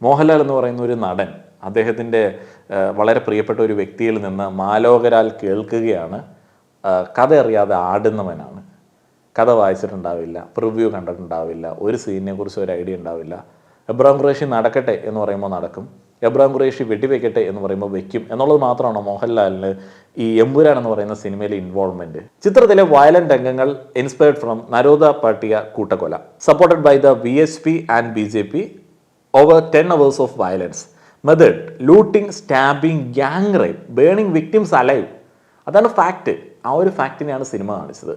മോഹൻലാൽ എന്ന് പറയുന്ന ഒരു നടൻ അദ്ദേഹത്തിൻ്റെ വളരെ പ്രിയപ്പെട്ട ഒരു വ്യക്തിയിൽ നിന്ന് മാലോകരാൽ കേൾക്കുകയാണ്. കഥ അറിയാതെ ആടുന്നവനാണ്. കഥ വായിച്ചിട്ടുണ്ടാവില്ല, പ്രിവ്യൂ കണ്ടിട്ടുണ്ടാവില്ല, ഒരു സീനിനെ കുറിച്ച് ഒരു ഐഡിയ ഉണ്ടാവില്ല. എബ്രഹാം ഖുറേഷി നടക്കട്ടെ എന്ന് പറയുമ്പോൾ നടക്കും, എബ്രഹാം ഖുറേഷി വെടിവെക്കട്ടെ എന്ന് പറയുമ്പോൾ വെക്കും എന്നുള്ളത് മാത്രമാണോ മോഹൻലാലിന് ഈ എമ്പുരാൻ എന്ന് പറയുന്ന സിനിമയിലെ ഇൻവോൾവ്മെന്റ്? ചിത്രത്തിലെ വയലന്റ് രംഗങ്ങൾ ഇൻസ്പയർഡ് ഫ്രം നരോദ പാട്ടിയ കൂട്ടക്കൊല, supported by the VSP and BJP, over 10 hours of violence, murder, looting, stabbing, gang rape, burning victims alive. അതാണ് ഫാക്ട്. ആ ഒരു ഫാക്ടിനെയാണ് സിനിമ കാണിച്ചത്.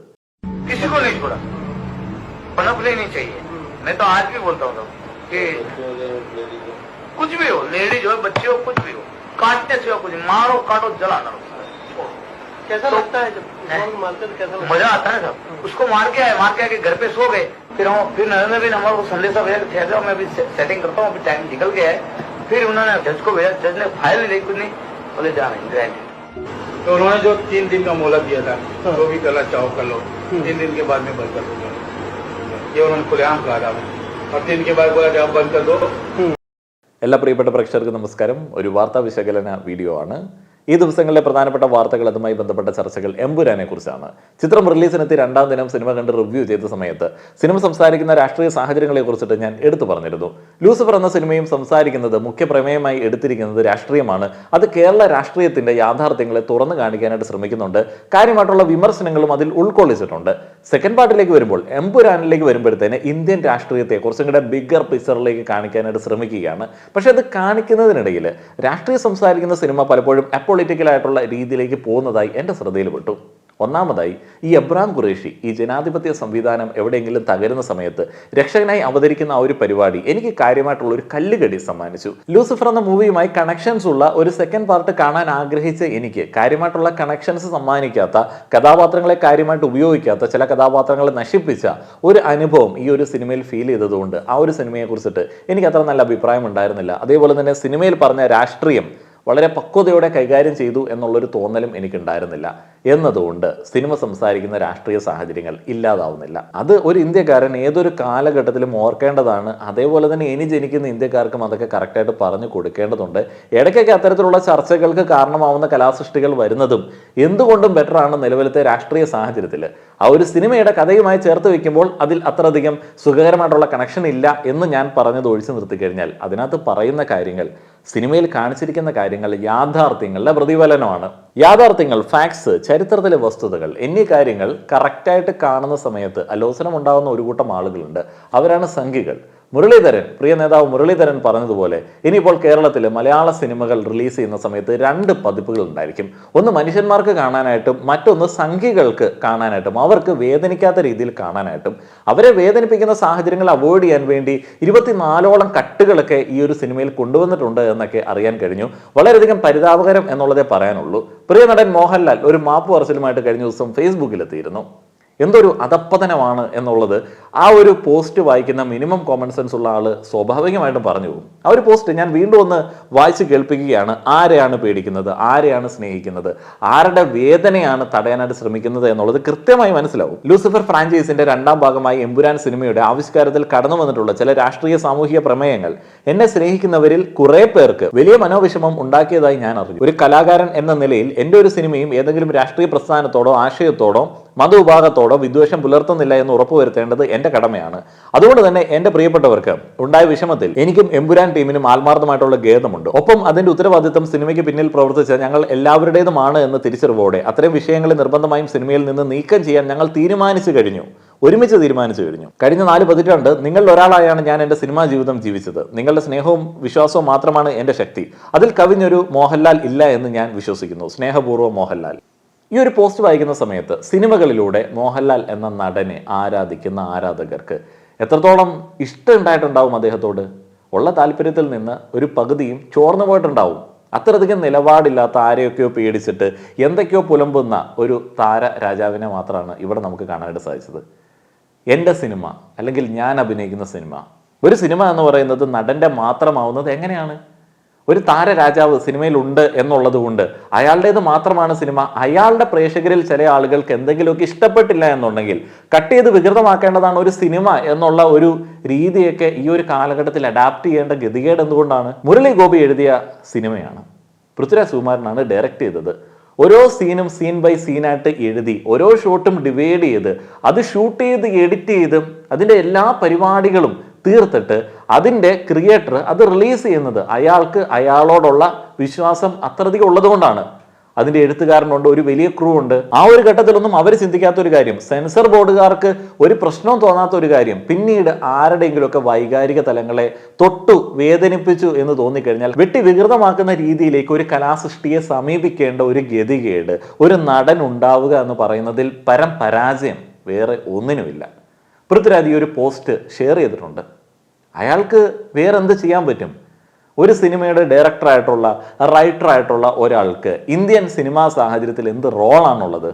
कुछ भी हो, लेडीज हो, बच्चे हो, कुछ भी हो, काटने से हो, कुछ मारो काटो जलाना। कैसा लगता है जब मारते तो कैसा मजा आता है? सब उसको मार के आके घर पे सो गए। फिर नरेंद्र भी हमारे को संदेशा भेजा ठहर मैं अभी सेटिंग करता हूँ, अभी टाइम निकल गया है। फिर उन्होंने जज को भेजा, जज ने फाइल नहीं कुछ नहीं, बोले जा रहे ग्रांटेड। तो उन्होंने जो 3 दिन का मोहलत दिया था, जो भी करना चाहो कर लो, 3 दिन के बाद में बंद कर दो, ये उन्होंने खुलेआम कहा था। और 3 दिन के बाद बोला कि आप बंद कर दो। എല്ലാ പ്രിയപ്പെട്ട പ്രേക്ഷകർക്ക് നമസ്കാരം. ഒരു വാർത്താ വിശകലന വീഡിയോ ആണ്. ഈ ദിവസങ്ങളിലെ പ്രധാനപ്പെട്ട വാർത്തകൾ, അതുമായി ബന്ധപ്പെട്ട ചർച്ചകൾ എമ്പുരാനെ കുറിച്ചാണ്. ചിത്രം റിലീസിനെത്തി 2ാം ദിനം സിനിമ കണ്ട് റിവ്യൂ ചെയ്ത സമയത്ത് സിനിമ സംസാരിക്കുന്ന രാഷ്ട്രീയ സാഹചര്യങ്ങളെ കുറിച്ചിട്ട് ഞാൻ എടുത്തു പറഞ്ഞിരുന്നു. ലൂസിഫർ എന്ന സിനിമയും സംസാരിക്കുന്നത്, മുഖ്യ പ്രമേയമായി എടുത്തിരിക്കുന്നത് രാഷ്ട്രീയമാണ്. അത് കേരള രാഷ്ട്രീയത്തിന്റെ യാഥാർത്ഥ്യങ്ങളെ തുറന്നു കാണിക്കാനായിട്ട് ശ്രമിക്കുന്നുണ്ട്. കാര്യമായിട്ടുള്ള വിമർശനങ്ങളും അതിൽ ഉൾക്കൊള്ളിച്ചിട്ടുണ്ട്. സെക്കൻഡ് പാർട്ടിലേക്ക് വരുമ്പോൾ, എമ്പുരാനിലേക്ക് വരുമ്പോഴത്തേന് ഇന്ത്യൻ രാഷ്ട്രീയത്തെ കുറച്ചും കൂടെ ബിഗർ പിക്ചറിലേക്ക് കാണിക്കാനായിട്ട് ശ്രമിക്കുകയാണ്. പക്ഷെ അത് കാണിക്കുന്നതിനിടയിൽ രാഷ്ട്രീയം സംസാരിക്കുന്ന സിനിമ പലപ്പോഴും പൊളിറ്റിക്കലായിട്ടുള്ള രീതിയിലേക്ക് പോകുന്നതായി എൻ്റെ ശ്രദ്ധയിൽപ്പെട്ടു. ഒന്നാമതായി, ഈ എബ്രഹാം ഖുറേഷി ഈ ജനാധിപത്യ സംവിധാനം എവിടെയെങ്കിലും തകരുന്ന സമയത്ത് രക്ഷകനായി അവതരിക്കുന്ന ആ ഒരു പരിപാടി എനിക്ക് കാര്യമായിട്ടുള്ള ഒരു കല്ലുകടി സമ്മാനിച്ചു. ലൂസിഫർ എന്ന മൂവിയുമായി കണക്ഷൻസ് ഉള്ള ഒരു സെക്കൻഡ് പാർട്ട് കാണാൻ ആഗ്രഹിച്ച എനിക്ക് കാര്യമായിട്ടുള്ള കണക്ഷൻസ് സമ്മാനിക്കാത്ത, കഥാപാത്രങ്ങളെ കാര്യമായിട്ട് ഉപയോഗിക്കാത്ത, ചില കഥാപാത്രങ്ങളെ നശിപ്പിച്ച ഒരു അനുഭവം ഈ ഒരു സിനിമയിൽ ഫീൽ ചെയ്തതുകൊണ്ട് ആ ഒരു സിനിമയെ കുറിച്ചിട്ട് എനിക്ക് അത്ര നല്ല അഭിപ്രായം ഉണ്ടായിരുന്നില്ല. അതേപോലെ തന്നെ സിനിമയിൽ പറഞ്ഞ രാഷ്ട്രീയം വളരെ പക്വതയോടെ കൈകാര്യം ചെയ്തു എന്നുള്ളൊരു തോന്നലും എനിക്കുണ്ടായിരുന്നില്ല. എന്നതുകൊണ്ട് സിനിമ സംസാരിക്കുന്ന രാഷ്ട്രീയ സാഹചര്യങ്ങൾ ഇല്ലാതാവുന്നില്ല. അത് ഒരു ഇന്ത്യക്കാരൻ ഏതൊരു കാലഘട്ടത്തിലും ഓർക്കേണ്ടതാണ്. അതേപോലെ തന്നെ ഇനി ജനിക്കുന്ന ഇന്ത്യക്കാർക്കും അതൊക്കെ കറക്റ്റായിട്ട് പറഞ്ഞു കൊടുക്കേണ്ടതുണ്ട്. ഇടയ്ക്കൊക്കെ അത്തരത്തിലുള്ള ചർച്ചകൾക്ക് കാരണമാവുന്ന കലാസൃഷ്ടികൾ വരുന്നതും എന്തുകൊണ്ടും ബെറ്ററാണ് നിലവിലത്തെ രാഷ്ട്രീയ സാഹചര്യത്തിൽ. ആ ഒരു സിനിമയുടെ കഥയുമായി ചേർത്ത് വെക്കുമ്പോൾ അതിൽ അത്രയധികം സുഖകരമായിട്ടുള്ള കണക്ഷൻ ഇല്ല എന്ന് ഞാൻ പറഞ്ഞത് ഒഴിച്ചു നിർത്തിക്കഴിഞ്ഞാൽ അതിനകത്ത് പറയുന്ന കാര്യങ്ങൾ, സിനിമയിൽ കാണിച്ചിരിക്കുന്ന കാര്യങ്ങൾ യാഥാർത്ഥ്യങ്ങളുടെ പ്രതിഫലനമാണ്. യാഥാർത്ഥ്യങ്ങൾ, ഫാക്ട്സ്, ചരിത്രത്തിലെ വസ്തുതകൾ എന്നീ കാര്യങ്ങൾ കറക്റ്റായിട്ട് കാണുന്ന സമയത്ത് അലോസരം ഉണ്ടാകുന്ന ഒരു കൂട്ടം ആളുകളുണ്ട്. അവരാണ് സംഘികൾ. മുരളീധരൻ, പ്രിയ നേതാവ് മുരളീധരൻ പറഞ്ഞതുപോലെ ഇനിയിപ്പോൾ കേരളത്തിൽ മലയാള സിനിമകൾ റിലീസ് ചെയ്യുന്ന സമയത്ത് 2 പതിപ്പുകൾ ഉണ്ടായിരിക്കും. ഒന്ന് മനുഷ്യന്മാർക്ക് കാണാനായിട്ടും മറ്റൊന്ന് സംഘികൾക്ക് കാണാനായിട്ടും, അവർക്ക് വേദനിക്കാത്ത രീതിയിൽ കാണാനായിട്ടും. അവരെ വേദനിപ്പിക്കുന്ന സാഹചര്യങ്ങൾ അവോയ്ഡ് ചെയ്യാൻ വേണ്ടി 24ഓളം കട്ടുകളൊക്കെ ഈ ഒരു സിനിമയിൽ കൊണ്ടുവന്നിട്ടുണ്ട് എന്നൊക്കെ അറിയാൻ കഴിഞ്ഞു. വളരെയധികം പരിതാപകരം എന്നുള്ളതേ പറയാനുള്ളൂ. പ്രിയ നടൻ മോഹൻലാൽ ഒരു മാപ്പ് പറച്ചിലുമായിട്ട് കഴിഞ്ഞ ദിവസം ഫേസ്ബുക്കിലെത്തിയിരുന്നു. എന്തൊരു അധപ്പതനമാണ് എന്നുള്ളത് ആ ഒരു പോസ്റ്റ് വായിക്കുന്ന മിനിമം കോമൺ സെൻസ് ഉള്ള ആൾ സ്വാഭാവികമായിട്ടും പറഞ്ഞു പോകും. ആ ഒരു പോസ്റ്റ് ഞാൻ വീണ്ടും ഒന്ന് വായിച്ച് കേൾപ്പിക്കുകയാണ്. ആരെയാണ് പേടിക്കുന്നത്, ആരെയാണ് സ്നേഹിക്കുന്നത്, ആരുടെ വേദനയാണ് തടയാനായിട്ട് ശ്രമിക്കുന്നത് എന്നുള്ളത് കൃത്യമായി മനസ്സിലാവും. ലൂസിഫർ ഫ്രാഞ്ചൈസിന്റെ 2ാം ഭാഗമായി എമ്പുരാൻ സിനിമയുടെ ആവിഷ്കാരത്തിൽ കടന്നു വന്നിട്ടുള്ള ചില രാഷ്ട്രീയ സാമൂഹിക പ്രമേയങ്ങൾ എന്നെ സ്നേഹിക്കുന്നവരിൽ കുറെ പേർക്ക് വലിയ മനോവിഷമം ഉണ്ടാക്കിയതായി ഞാൻ അറിഞ്ഞു. ഒരു കലാകാരൻ എന്ന നിലയിൽ എൻ്റെ ഒരു സിനിമയും ഏതെങ്കിലും രാഷ്ട്രീയ പ്രസ്ഥാനത്തോടോ ആശയത്തോടോ മതവിഭാഗത്തോടോ വിദ്വേഷം പുലർത്തുന്നില്ല എന്ന് ഉറപ്പുവരുത്തേണ്ടത് എൻ്റെ കടമയാണ്. അതുകൊണ്ട് തന്നെ എൻ്റെ പ്രിയപ്പെട്ടവർക്ക് ഉണ്ടായ വിഷമത്തിൽ എനിക്കും എമ്പുരാൻ ടീമിനും ആത്മാർത്ഥമായിട്ടുള്ള ഖേദമുണ്ട്. ഒപ്പം അതിന്റെ ഉത്തരവാദിത്വം സിനിമയ്ക്ക് പിന്നിൽ പ്രവർത്തിച്ച ഞങ്ങൾ എല്ലാവരുടേതുമാണ് എന്ന തിരിച്ചറിവോടെ അത്തരം വിഷയങ്ങളെ നിർബന്ധമായും സിനിമയിൽ നിന്ന് നീക്കം ചെയ്യാൻ ഞങ്ങൾ ഒരുമിച്ച് തീരുമാനിച്ചു കഴിഞ്ഞു. കഴിഞ്ഞ 4 പതിറ്റാണ്ട് നിങ്ങളിൽ ഒരാളായാണ് ഞാൻ എൻ്റെ സിനിമാ ജീവിതം ജീവിച്ചത്. നിങ്ങളുടെ സ്നേഹവും വിശ്വാസവും മാത്രമാണ് എൻ്റെ ശക്തി. അതിൽ കവിഞ്ഞൊരു മോഹൻലാൽ ഇല്ല എന്ന് ഞാൻ വിശ്വസിക്കുന്നു. സ്നേഹപൂർവ്വം മോഹൻലാൽ. ഈ ഒരു പോസ്റ്റ് വായിക്കുന്ന സമയത്ത് സിനിമകളിലൂടെ മോഹൻലാൽ എന്ന നടനെ ആരാധിക്കുന്ന ആരാധകർക്ക് എത്രത്തോളം ഇഷ്ടം ഉണ്ടായിട്ടുണ്ടാവും അദ്ദേഹത്തോട്. ഉള്ള താല്പര്യത്തിൽ നിന്ന് ഒരു പകുതിയും ചോർന്നു പോയിട്ടുണ്ടാവും. അത്രയധികം നിലപാടില്ലാത്ത, ആരെയൊക്കെയോ പേടിച്ചിട്ട് എന്തൊക്കെയോ പുലമ്പുന്ന ഒരു താര രാജാവിനെ മാത്രമാണ് ഇവിടെ നമുക്ക് കാണാനായിട്ട് സാധിച്ചത്. എൻ്റെ സിനിമ, അല്ലെങ്കിൽ ഞാൻ അഭിനയിക്കുന്ന സിനിമ, ഒരു സിനിമ എന്ന് പറയുന്നത് നടൻ്റെ മാത്രമാവുന്നത് എങ്ങനെയാണ്? ഒരു താരരാജാവ് സിനിമയിലുണ്ട് എന്നുള്ളത് കൊണ്ട് അയാളുടേത് മാത്രമാണ് സിനിമ, അയാളുടെ പ്രേക്ഷകരിൽ ചില ആളുകൾക്ക് എന്തെങ്കിലുമൊക്കെ ഇഷ്ടപ്പെട്ടില്ല എന്നുണ്ടെങ്കിൽ കട്ട് ചെയ്ത് വികൃതമാക്കേണ്ടതാണ് ഒരു സിനിമ എന്നുള്ള ഒരു രീതിയൊക്കെ ഈ ഒരു കാലഘട്ടത്തിൽ അഡാപ്റ്റ് ചെയ്യേണ്ട ഗതികേട് എന്തുകൊണ്ടാണ്? മുരളി ഗോപി എഴുതിയ സിനിമയാണ്, പൃഥ്വിരാജ് സുകുമാരനാണ് ഡയറക്റ്റ് ചെയ്തത്. ഓരോ സീനും സീൻ ബൈ സീനായിട്ട് എഴുതി, ഓരോ ഷോട്ടും ഡിവൈഡ് ചെയ്ത് അത് ഷൂട്ട് ചെയ്ത് എഡിറ്റ് ചെയ്ത് അതിൻ്റെ എല്ലാ പരിപാടികളും തീർത്തിട്ട് അതിൻ്റെ ക്രിയേറ്റർ അത് റിലീസ് ചെയ്യുന്നത് അയാൾക്ക് അയാളോടുള്ള വിശ്വാസം അത്രയധികം ഉള്ളതുകൊണ്ടാണ്. അതിൻ്റെ എഴുത്തുകാരനുണ്ട്, ഒരു വലിയ ക്രൂ ഉണ്ട്. ആ ഒരു ഘട്ടത്തിലൊന്നും അവർ ചിന്തിക്കാത്ത ഒരു കാര്യം, സെൻസർ ബോർഡുകാർക്ക് ഒരു പ്രശ്നവും തോന്നാത്ത ഒരു കാര്യം, പിന്നീട് ആരുടെയെങ്കിലുമൊക്കെ വൈകാരിക തലങ്ങളെ തൊട്ടു വേദനിപ്പിച്ചു എന്ന് തോന്നിക്കഴിഞ്ഞാൽ വെട്ടി വികൃതമാക്കുന്ന രീതിയിലേക്ക് ഒരു കലാസൃഷ്ടിയെ സമീപിക്കേണ്ട ഒരു ഗതികേട് ഒരു നടൻ ഉണ്ടാവുക എന്ന് പറയുന്നതിൽ പരം പരാജയം വേറെ ഒന്നിനുമില്ല. പൃഥ്വിരാജ് ഈ ഒരു പോസ്റ്റ് ഷെയർ ചെയ്തിട്ടുണ്ട്. അയാൾക്ക് വേറെന്ത് ചെയ്യാൻ പറ്റും? ഒരു സിനിമയുടെ ഡയറക്ടറായിട്ടുള്ള റൈറ്ററായിട്ടുള്ള ഒരാൾക്ക് ഇന്ത്യൻ സിനിമാ സാഹചര്യത്തിൽ എന്ത് റോളാണുള്ളത്?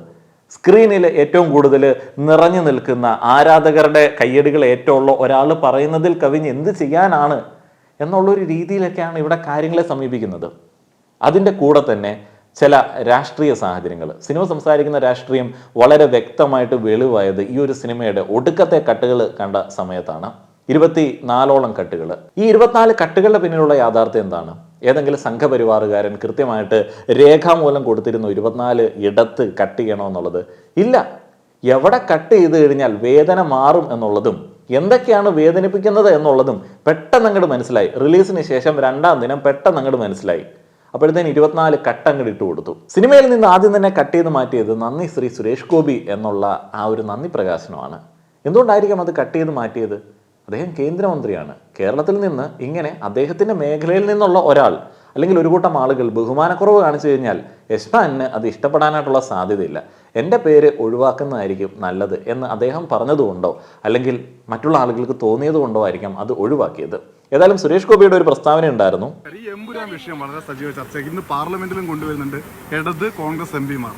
സ്ക്രീനിൽ ഏറ്റവും കൂടുതൽ നിറഞ്ഞു നിൽക്കുന്ന ആരാധകരുടെ കയ്യടികൾ ഏറ്റവും ഉള്ള ഒരാൾ പറയുന്നതിൽ കവിഞ്ഞ് എന്ത് ചെയ്യാനാണ് എന്നുള്ളൊരു രീതിയിലൊക്കെയാണ് ഇവിടെ കാര്യങ്ങളെ സമീപിക്കുന്നത്. അതിൻ്റെ കൂടെ തന്നെ ചില രാഷ്ട്രീയ സാഹചര്യങ്ങൾ, സിനിമ സംസാരിക്കുന്ന രാഷ്ട്രീയം വളരെ വ്യക്തമായിട്ട് വെളിവായത് ഈ ഒരു സിനിമയുടെ ഒടുക്കത്തെ കട്ടുകൾ കണ്ട സമയത്താണ്. 24ഓളം കട്ടുകൾ. ഈ 24 കട്ടുകളുടെ പിന്നിലുള്ള യാഥാർത്ഥ്യം എന്താണ്? ഏതെങ്കിലും സംഘപരിവാറുകാരൻ കൃത്യമായിട്ട് രേഖാമൂലം കൊടുത്തിരുന്നു 24 ഇടത്ത് കട്ട് ചെയ്യണമെന്നുള്ളത്? ഇല്ല. എവിടെ കട്ട് ചെയ്ത് കഴിഞ്ഞാൽ വേദന മാറും എന്നുള്ളതും എന്തൊക്കെയാണ് വേദനിപ്പിക്കുന്നത് എന്നുള്ളതും പെട്ടെന്ന് അങ്ങോട്ട് മനസ്സിലായി. റിലീസിന് ശേഷം 2ാം ദിനം പെട്ടെന്ന് അങ്ങോട്ട് മനസ്സിലായി. അപ്പോഴത്തേന് 24 കട്ട് അങ്ങോട്ട് ഇട്ട് കൊടുത്തു. സിനിമയിൽ നിന്ന് ആദ്യം തന്നെ കട്ട് ചെയ്ത് മാറ്റിയത് നന്ദി ശ്രീ സുരേഷ് ഗോപി എന്നുള്ള ആ ഒരു നന്ദി പ്രകാശനമാണ്. എന്തുകൊണ്ടായിരിക്കും അത് കട്ട് ചെയ്ത് മാറ്റിയത്? അദ്ദേഹം കേന്ദ്രമന്ത്രിയാണ്. കേരളത്തിൽ നിന്ന് ഇങ്ങനെ അദ്ദേഹത്തിൻ്റെ മേഖലയിൽ നിന്നുള്ള ഒരാൾ അല്ലെങ്കിൽ ഒരു കൂട്ടം ആളുകൾ ബഹുമാനക്കുറവ് കാണിച്ചു കഴിഞ്ഞാൽ യശ്മാന് അത് ഇഷ്ടപ്പെടാനായിട്ടുള്ള സാധ്യതയില്ല. എൻ്റെ പേര് ഒഴിവാക്കുന്നതായിരിക്കും നല്ലത് എന്ന് അദ്ദേഹം പറഞ്ഞതുകൊണ്ടോ അല്ലെങ്കിൽ മറ്റുള്ള ആളുകൾക്ക് തോന്നിയത് കൊണ്ടോ ആയിരിക്കാം അത് ഒഴിവാക്കിയത്. ഏതായാലും സുരേഷ് ഗോപിയുടെ ഒരു പ്രസ്താവന ഉണ്ടായിരുന്നു. ഈ എമ്പുരാൻ വിഷയം വളരെ സജീവ ചർച്ചയ്ക്ക് ഇന്ന് പാർലമെന്റിലും കൊണ്ടുവരുന്നുണ്ട് ഇടത് കോൺഗ്രസ് എംപിമാർ.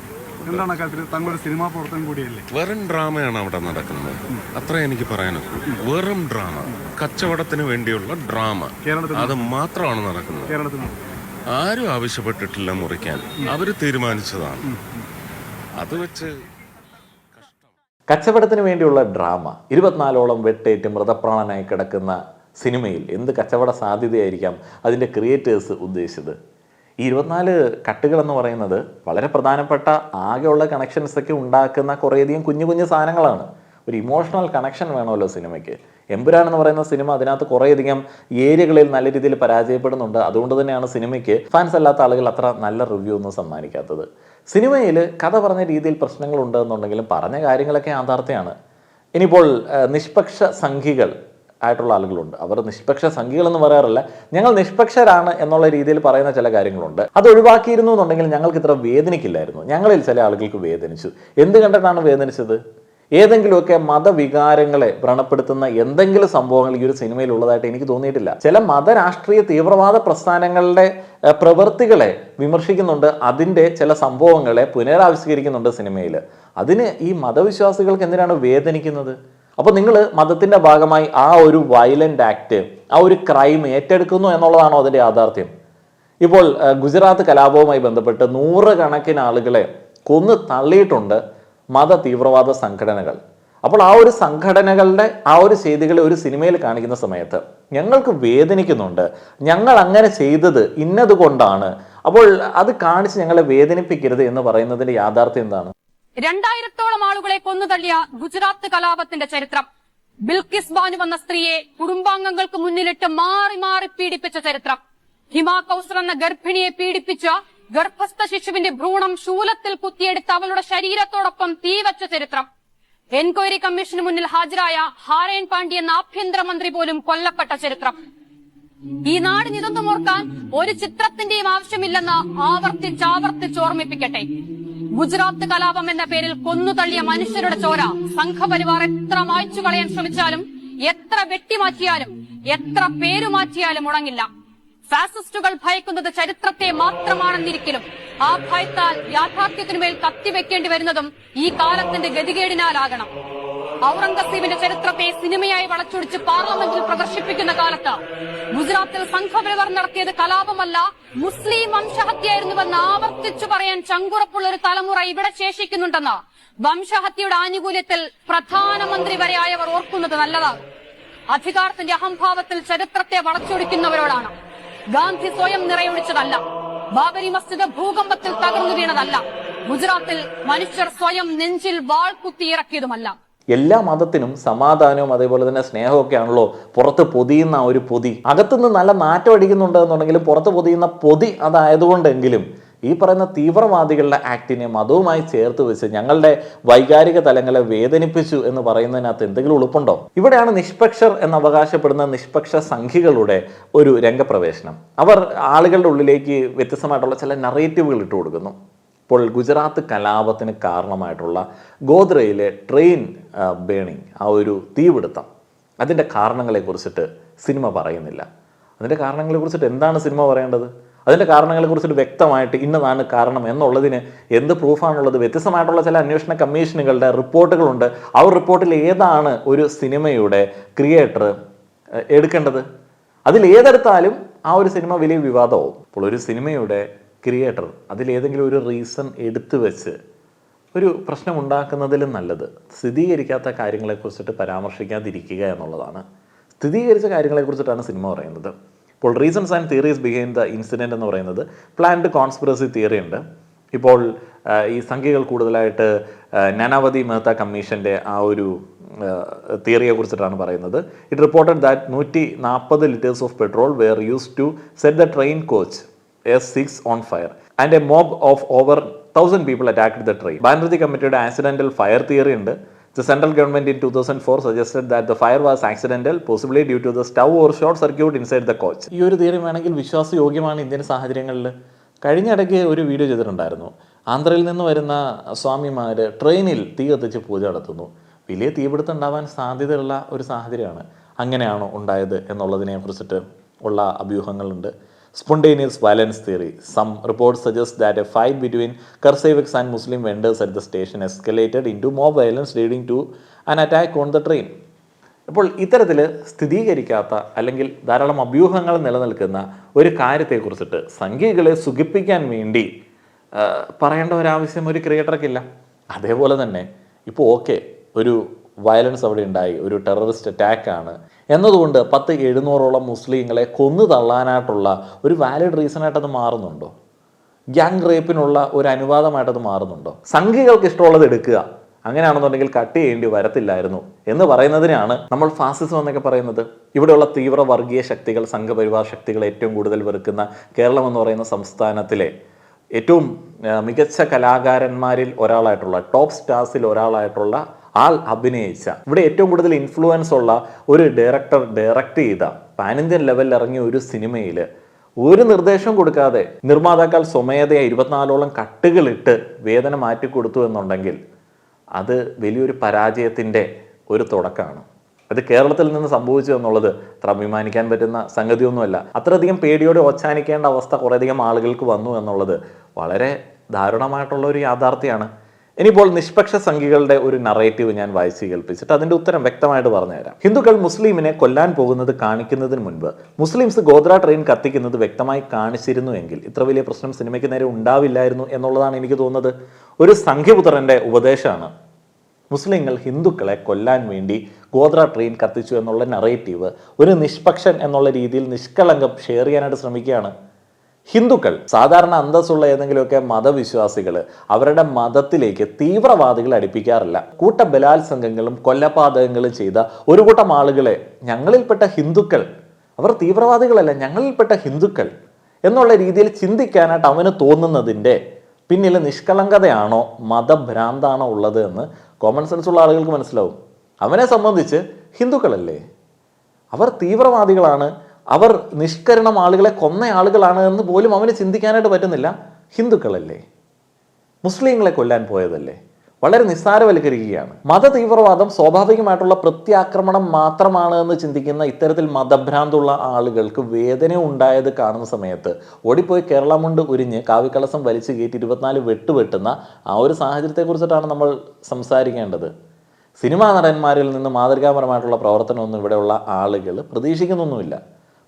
എന്താണ് കാര്യത്തിൽ താങ്കളൊരു സിനിമാ പ്രവർത്തനം കൂടിയല്ലേ? വെറും ഡ്രാമയാണ് അവിടെ നടക്കുന്നത്, അത്ര എനിക്ക് പറയാനൊക്കെ. വെറും ഡ്രാമ, കച്ചവടത്തിന് വേണ്ടിയുള്ള ഡ്രാമ, അത് മാത്രമാണ് നടക്കുന്നത്. കേരളത്തിൽ ആരും ആവശ്യപ്പെട്ടിട്ടില്ല മുറിക്കാൻ, അവര് തീരുമാനിച്ചതാണ്. അത് വെച്ച് കച്ചവടത്തിന് വേണ്ടിയുള്ള ഡ്രാമ, 24ഓളം വെട്ടേറ്റ് മൃതപ്രാണനായി കിടക്കുന്ന സിനിമയിൽ എന്ത് കച്ചവട സാധ്യതയായിരിക്കാം അതിൻ്റെ ക്രിയേറ്റേഴ്സ് ഉദ്ദേശിച്ചത്? ഈ 24 കട്ടുകൾ എന്ന് പറയുന്നത് വളരെ പ്രധാനപ്പെട്ട ആകെയുള്ള കണക്ഷൻസൊക്കെ ഉണ്ടാക്കുന്ന കുറേയധികം കുഞ്ഞു കുഞ്ഞു സാധനങ്ങളാണ്. ഒരു ഇമോഷണൽ കണക്ഷൻ വേണമല്ലോ സിനിമയ്ക്ക്. എമ്പുരാൻ എന്ന് പറയുന്ന സിനിമ അതിനകത്ത് കുറേയധികം ഏരിയകളിൽ നല്ല രീതിയിൽ പരാജയപ്പെടുന്നുണ്ട്. അതുകൊണ്ട് തന്നെയാണ് സിനിമയ്ക്ക് ഫാൻസ് അല്ലാത്ത ആളുകൾ അത്ര നല്ല റിവ്യൂ ഒന്നും സമ്മാനിക്കാത്തത്. സിനിമയിൽ കഥ പറഞ്ഞ രീതിയിൽ പ്രശ്നങ്ങളുണ്ട് എന്നുണ്ടെങ്കിലും പറഞ്ഞ കാര്യങ്ങളൊക്കെ യാഥാർത്ഥ്യമാണ്. ഇനിയിപ്പോൾ നിഷ്പക്ഷ സംഘികൾ ആയിട്ടുള്ള ആളുകളുണ്ട്. അവർ നിഷ്പക്ഷ സംഘികളെന്ന് പറയാറില്ല, ഞങ്ങൾ നിഷ്പക്ഷരാണ് എന്നുള്ള രീതിയിൽ പറയുന്ന ചില കാര്യങ്ങളുണ്ട്. അത് ഒഴിവാക്കിയിരുന്നു എന്നുണ്ടെങ്കിൽ ഞങ്ങൾക്ക് ഇത്ര വേദനിക്കില്ലായിരുന്നു. ഞങ്ങളിൽ ചില ആളുകൾക്ക് വേദനിച്ചു. എന്ത് കണ്ടിട്ടാണ് വേദനിച്ചത്? ഏതെങ്കിലുമൊക്കെ മതവികാരങ്ങളെ വ്രണപ്പെടുത്തുന്ന എന്തെങ്കിലും സംഭവങ്ങൾ ഈ ഒരു സിനിമയിൽ ഉള്ളതായിട്ട് എനിക്ക് തോന്നിയിട്ടില്ല. ചില മതരാഷ്ട്രീയ തീവ്രവാദ പ്രസ്ഥാനങ്ങളുടെ പ്രവൃത്തികളെ വിമർശിക്കുന്നുണ്ട്, അതിൻ്റെ ചില സംഭവങ്ങളെ പുനരാവിഷ്കരിക്കുന്നുണ്ട് സിനിമയിൽ. അതിന് ഈ മതവിശ്വാസികൾക്ക് എന്തിനാണ് വേദനിക്കുന്നത്? അപ്പോൾ നിങ്ങൾ മതത്തിൻ്റെ ഭാഗമായി ആ ഒരു വയലൻ്റ് ആക്ട്, ആ ഒരു ക്രൈം ഏറ്റെടുക്കുന്നു എന്നുള്ളതാണോ അതിൻ്റെ യാഥാർത്ഥ്യം? ഇപ്പോൾ ഗുജറാത്ത് കലാപവുമായി ബന്ധപ്പെട്ട് 100 കണക്കിന് ആളുകളെ കൊന്നു തള്ളിയിട്ടുണ്ട് മത തീവ്രവാദ സംഘടനകൾ. അപ്പോൾ ആ ഒരു സംഘടനകളുടെ ആ ഒരു ചെയ്തികളെ ഒരു സിനിമയിൽ കാണിക്കുന്ന സമയത്ത് ഞങ്ങൾക്ക് വേദനിക്കുന്നുണ്ട്, ഞങ്ങൾ അങ്ങനെ ചെയ്തത് ഇന്നത് കൊണ്ടാണ്, അപ്പോൾ അത് കാണിച്ച് ഞങ്ങളെ വേദനിപ്പിക്കരുത് എന്ന് പറയുന്നതിന്റെ യാഥാർത്ഥ്യം എന്താണ്? 2000ഓളം ആളുകളെ കൊന്നുതള്ളിയ ഗുജറാത്ത് കലാപത്തിന്റെ ചരിത്രം, ബിൽക്കിസ് ബാനു എന്ന സ്ത്രീയെ കുടുംബാംഗങ്ങൾക്ക് മുന്നിലിട്ട് മാറി മാറി പീഡിപ്പിച്ച ചരിത്രം, ഹിമ കൗസർ എന്ന ഗർഭിണിയെ പീഡിപ്പിച്ച ഗർഭസ്ഥ ശിശുവിന്റെ ഭ്രൂണം ശൂലത്തിൽ കുത്തിയെടുത്ത് അവളുടെ ശരീരത്തോടൊപ്പം തീവച്ച ചരിത്രം, എൻക്വയറി കമ്മീഷന് മുന്നിൽ ഹാജരായ ഹാരേൻ പാണ്ഡ്യ എന്ന ആഭ്യന്തരമന്ത്രി പോലും കൊല്ലപ്പെട്ട ചരിത്രം. ഈ നാടിന് ഇതൊന്നും ഓർക്കാൻ ഒരു ചിത്രത്തിന്റെയും ആവശ്യമില്ലെന്ന് ആവർത്തിച്ച് ഓർമ്മിപ്പിക്കട്ടെ. ഗുജറാത്ത് കലാപം എന്ന പേരിൽ കൊന്നുതള്ളിയ മനുഷ്യരുടെ ചോര സംഘപരിവാർ എത്ര മായ്ച്ചു കളയാൻ ശ്രമിച്ചാലും, എത്ര വെട്ടിമാറ്റിയാലും, എത്ര പേരുമാറ്റിയാലും മുടങ്ങില്ല. ഫാസിസ്റ്റുകൾ ഭയക്കുന്നത് ചരിത്രത്തെ മാത്രമാണെന്നിരിക്കലും ആ ഭയത്താൽ യാഥാർത്ഥ്യത്തിനുമേൽ കത്തിവെക്കേണ്ടി വരുന്നതും ഈ കാലത്തിന്റെ ഗതികേടിനാലാകണം. ഔറംഗസീബിന്റെ ചരിത്രത്തെ സിനിമയായി വളച്ചൊടിച്ച് പാർലമെന്റിൽ പ്രദർശിപ്പിക്കുന്ന കാലത്ത് ഗുജറാത്തിൽ സംഘപരിവാർ നടത്തിയത് കലാപമല്ല, മുസ്ലിം വംശഹത്യയായിരുന്നുവെന്ന് ആവർത്തിച്ചു പറയാൻ ചങ്കുറപ്പുള്ള ഒരു തലമുറ ഇവിടെ ശേഷിക്കുന്നുണ്ടെന്ന് വംശഹത്യയുടെ ആനുകൂല്യത്തിൽ പ്രധാനമന്ത്രി വരെ ആയവർ ഓർക്കുന്നത് നല്ലതാണ്. അധികാരത്തിന്റെ അഹംഭാവത്തിൽ ചരിത്രത്തെ വളച്ചൊടിക്കുന്നവരോടാണ്. ഗാന്ധി സ്വയം നിറയൊഴിച്ചതല്ല, ബാബരി മസ്ജിദ് ഭൂകമ്പത്തിൽ തകർന്നു വീണതല്ല, ഗുജറാത്തിൽ മനുഷ്യർ സ്വയം നെഞ്ചിൽ വാൾ കുത്തിയിറക്കിയതുമല്ല. എല്ലാ മതത്തിനും സമാധാനവും അതേപോലെ തന്നെ സ്നേഹവും ഒക്കെ ആണല്ലോ പുറത്ത് പൊതിയുന്ന ഒരു പൊതി. അകത്തുനിന്ന് നല്ല നാറ്റം അടിക്കുന്നുണ്ട് എന്നുണ്ടെങ്കിലും പുറത്ത് പൊതിയുന്ന പൊതി അതായതുകൊണ്ടെങ്കിലും ഈ പറയുന്ന തീവ്രവാദികളുടെ ആക്ടിനെ മതവുമായി ചേർത്ത് വെച്ച് ഞങ്ങളുടെ വൈകാരിക തലങ്ങളെ വേദനിപ്പിച്ചു എന്ന് പറയുന്നതിനകത്ത് എന്തെങ്കിലും ഉളുപ്പുണ്ടോ? ഇവിടെയാണ് നിഷ്പക്ഷർ എന്ന് അവകാശപ്പെടുന്ന നിഷ്പക്ഷ സംഘികളുടെ ഒരു രംഗപ്രവേശനം. അവർ ആളുകളുടെ ഉള്ളിലേക്ക് വ്യത്യസ്തമായിട്ടുള്ള ചില നറേറ്റീവുകൾ ഇട്ട് കൊടുക്കുന്നു. ഇപ്പോൾ ഗുജറാത്ത് കലാപത്തിന് കാരണമായിട്ടുള്ള ഗോദ്രയിലെ ട്രെയിൻ ബേണിംഗ്, ആ ഒരു തീപിടുത്തം, അതിൻ്റെ കാരണങ്ങളെക്കുറിച്ചിട്ട് സിനിമ പറയുന്നില്ല. അതിൻ്റെ കാരണങ്ങളെക്കുറിച്ചിട്ട് എന്താണ് സിനിമ പറയേണ്ടത്? അതിൻ്റെ കാരണങ്ങളെക്കുറിച്ചിട്ട് വ്യക്തമായിട്ട് ഇന്നതാണ് കാരണം എന്നുള്ളതിന് എന്ത് പ്രൂഫാണുള്ളത്? വ്യത്യസ്തമായിട്ടുള്ള ചില അന്വേഷണ കമ്മീഷനുകളുടെ റിപ്പോർട്ടുകളുണ്ട്. ആ റിപ്പോർട്ടിൽ ഏതാണ് ഒരു സിനിമയുടെ ക്രിയേറ്റർ എടുക്കേണ്ടത്? അതിൽ ഏതെടുത്താലും ആ ഒരു സിനിമ വലിയ വിവാദമാവും. അപ്പോൾ ഒരു സിനിമയുടെ ക്രിയേറ്റർ അതിലേതെങ്കിലും ഒരു റീസൺ എടുത്തു വെച്ച് ഒരു പ്രശ്നം ഉണ്ടാക്കുന്നതിലും നല്ലത് സ്ഥിരീകരിക്കാത്ത കാര്യങ്ങളെക്കുറിച്ചിട്ട് പരാമർശിക്കാതിരിക്കുക എന്നുള്ളതാണ്. സ്ഥിരീകരിച്ച കാര്യങ്ങളെക്കുറിച്ചിട്ടാണ് സിനിമ പറയുന്നത്. ഇപ്പോൾ reasons and theories behind the incident എന്ന് പറയുന്നത് പ്ലാൻഡ് കോൺസ്പിറസി തിയറി ഉണ്ട്. ഇപ്പോൾ ഈ സംഖ്യകൾ കൂടുതലായിട്ട് നാനാവതി മെഹ്ത്ത കമ്മീഷൻ്റെ ആ ഒരു തിയറിയെ കുറിച്ചിട്ടാണ് പറയുന്നത്. It reported that 140 liters of petrol were used to set the train coach S6 on fire and a mob of over 1,000 people attacked the train. Banerjee കമ്മിറ്റിയുടെ ആക്സിഡന്റൽ ഫയർ തിയറി ഉണ്ട്. The central government in 2004 suggested that the fire was accidental, possibly due to the stove or short circuit inside the coach. ഈ ഒരു theory വേണമെങ്കിൽ വിശ്വാസയോഗ്യമാണ് Indian സാഹചര്യങ്ങളിൽ. കഴിഞ്ഞിടയ്ക്ക് ഒരു video ചെയ്തിട്ടുണ്ടായിരുന്നു. ആന്ധ്രയിൽ നിന്ന് വരുന്ന സ്വാമിമാർ ട്രെയിനിൽ തീ കത്തിച്ച് പൂജ നടത്തുന്നു. വലിയ തീപിടുത്തം ഉണ്ടാവാൻ സാധ്യതയുള്ള ഒരു സാഹചര്യമാണ്. അങ്ങനെയാണോ ഉണ്ടായത് എന്നുള്ളതിനെ കുറിച്ചിട്ട് ഉള്ള അഭ്യൂഹങ്ങളുണ്ട്. Spontaneous violence theory. Some reports suggest that a fight between Karsevaks and Muslim vendors at the station escalated into mob violence leading to an attack on the train. അപ്പോൾ ഇത്തരത്തിൽ സ്ഥിരീകരിക്കാത്ത അല്ലെങ്കിൽ ധാരാളം അഭ്യൂഹങ്ങൾ നിലനിൽക്കുന്ന ഒരു കാര്യത്തെക്കുറിച്ചിട്ട് സംഖ്യകളെ സുഖിപ്പിക്കാൻ വേണ്ടി പറയേണ്ട ഒരാവശ്യം ഒരു ക്രിയേറ്റർക്കില്ല. അതേപോലെ തന്നെ ഇപ്പോൾ ഒരു വയലൻസ് അവിടെ ഉണ്ടായി, ഒരു ടെററിസ്റ്റ് അറ്റാക്കാണ് എന്നതുകൊണ്ട് 700-ഓളം മുസ്ലിങ്ങളെ കൊന്നു തള്ളാനായിട്ടുള്ള ഒരു വാലിഡ് റീസണായിട്ടത് മാറുന്നുണ്ടോ? ഗ്യാങ് റേപ്പിനുള്ള ഒരു അനുവാദമായിട്ടത് മാറുന്നുണ്ടോ? സംഘികൾക്ക് ഇഷ്ടമുള്ളത് എടുക്കുക, അങ്ങനെയാണെന്നുണ്ടെങ്കിൽ കട്ട് ചെയ്യേണ്ടി വരത്തില്ലായിരുന്നു എന്ന് പറയുന്നതിനാണ് നമ്മൾ ഫാസിസം എന്നൊക്കെ പറയുന്നത്. ഇവിടെയുള്ള തീവ്ര വർഗീയ ശക്തികൾ, സംഘപരിവാർ ശക്തികൾ ഏറ്റവും കൂടുതൽ വെറുക്കുന്ന കേരളം എന്ന് പറയുന്ന സംസ്ഥാനത്തിലെ ഏറ്റവും മികച്ച കലാകാരന്മാരിൽ ഒരാളായിട്ടുള്ള, ടോപ്പ് സ്റ്റാർസിൽ ഒരാളായിട്ടുള്ള ആൾ അഭിനയിച്ച, ഇവിടെ ഏറ്റവും കൂടുതൽ ഇൻഫ്ലുവൻസ് ഉള്ള ഒരു ഡയറക്ടർ ഡയറക്റ്റ് ചെയ്ത പാൻ ഇന്ത്യൻ ലെവലിൽ ഇറങ്ങിയ ഒരു സിനിമയിൽ ഒരു നിർദ്ദേശവും കൊടുക്കാതെ നിർമ്മാതാക്കൾ സ്വമേധയാ 24ഓളം കട്ടുകളിട്ട് വേദന മാറ്റിക്കൊടുത്തു എന്നുണ്ടെങ്കിൽ അത് വലിയൊരു പരാജയത്തിൻ്റെ ഒരു തുടക്കമാണ്. അത് കേരളത്തിൽ നിന്ന് സംഭവിച്ചു എന്നുള്ളത് അത്ര അഭിമാനിക്കാൻ പറ്റുന്ന സംഗതിയൊന്നുമല്ല. അത്രയധികം പേടിയോടെ ഓച്ചാനിക്കേണ്ട അവസ്ഥ കുറേയധികം ആളുകൾക്ക് വന്നു എന്നുള്ളത് വളരെ ദാരുണമായിട്ടുള്ള ഒരു യാഥാർത്ഥ്യമാണ്. ഇനിയിപ്പോൾ നിഷ്പക്ഷ സംഖ്യകളുടെ ഒരു നറേറ്റീവ് ഞാൻ വായിച്ച് കേൾപ്പിച്ചിട്ട് അതിൻ്റെ ഉത്തരം വ്യക്തമായിട്ട് പറഞ്ഞുതരാം. ഹിന്ദുക്കൾ മുസ്ലിമിനെ കൊല്ലാൻ പോകുന്നത് കാണിക്കുന്നതിന് മുൻപ് മുസ്ലിംസ് ഗോദ്ര ട്രെയിൻ കത്തിക്കുന്നത് വ്യക്തമായി കാണിച്ചിരുന്നു എങ്കിൽ ഇത്ര വലിയ പ്രശ്നം സിനിമയ്ക്ക് നേരെ ഉണ്ടാവില്ലായിരുന്നു എന്നുള്ളതാണ് എനിക്ക് തോന്നുന്നത്. ഒരു സംഖ്യപുത്രൻ്റെ ഉപദേശമാണ് മുസ്ലിങ്ങൾ ഹിന്ദുക്കളെ കൊല്ലാൻ വേണ്ടി ഗോദ്ര ട്രെയിൻ കത്തിച്ചു എന്നുള്ള നറേറ്റീവ് ഒരു നിഷ്പക്ഷൻ എന്നുള്ള രീതിയിൽ നിഷ്കളങ്കം ഷെയർ ചെയ്യാനായിട്ട് ശ്രമിക്കുകയാണ്. ഹിന്ദുക്കൾ സാധാരണ അന്തസ്സുള്ള ഏതെങ്കിലുമൊക്കെ മതവിശ്വാസികൾ അവരുടെ മതത്തിലേക്ക് തീവ്രവാദികൾ അടുപ്പിക്കാറില്ല. കൂട്ട ബലാത്സംഗങ്ങളും കൊലപാതകങ്ങളും ചെയ്ത ഒരു കൂട്ടം ആളുകളെ ഞങ്ങളിൽപ്പെട്ട ഹിന്ദുക്കൾ, അവർ തീവ്രവാദികളല്ല, ഞങ്ങളിൽപ്പെട്ട ഹിന്ദുക്കൾ എന്നുള്ള രീതിയിൽ ചിന്തിക്കാനായിട്ട് അവന് തോന്നുന്നതിൻ്റെ പിന്നിൽ നിഷ്കളങ്കതയാണോ മതഭ്രാന്താണോ ഉള്ളത് എന്ന് കോമൺ സെൻസ് ഉള്ള ആളുകൾക്ക് മനസ്സിലാവും. അവനെ സംബന്ധിച്ച് ഹിന്ദുക്കളല്ലേ, അവർ തീവ്രവാദികളാണ്, അവർ നിഷ്കരണം ആളുകളെ കൊന്ന ആളുകളാണ് എന്ന് പോലും അവന് ചിന്തിക്കാനായിട്ട് പറ്റുന്നില്ല. ഹിന്ദുക്കളല്ലേ, മുസ്ലിങ്ങളെ കൊല്ലാൻ പോയതല്ലേ, വളരെ നിസ്സാരവൽക്കരിക്കുകയാണ്. മത തീവ്രവാദം സ്വാഭാവികമായിട്ടുള്ള പ്രത്യാക്രമണം മാത്രമാണ് എന്ന് ചിന്തിക്കുന്ന ഇത്തരത്തിൽ മതഭ്രാന്തുള്ള ആളുകൾക്ക് വേദന ഉണ്ടായത് കാണുന്ന സമയത്ത് ഓടിപ്പോയി കേരള മുണ്ട് ഉരിഞ്ഞ് കാവിക്കളസം വലിച്ചു കയറ്റി 24 വെട്ടുന്ന ആ ഒരു സാഹചര്യത്തെക്കുറിച്ചിട്ടാണ് നമ്മൾ സംസാരിക്കേണ്ടത്. സിനിമാ നടന്മാരിൽ നിന്ന് മാതൃകാപരമായിട്ടുള്ള പ്രവർത്തനമൊന്നും ഇവിടെയുള്ള ആളുകൾ പ്രതീക്ഷിക്കുന്നൊന്നുമില്ല.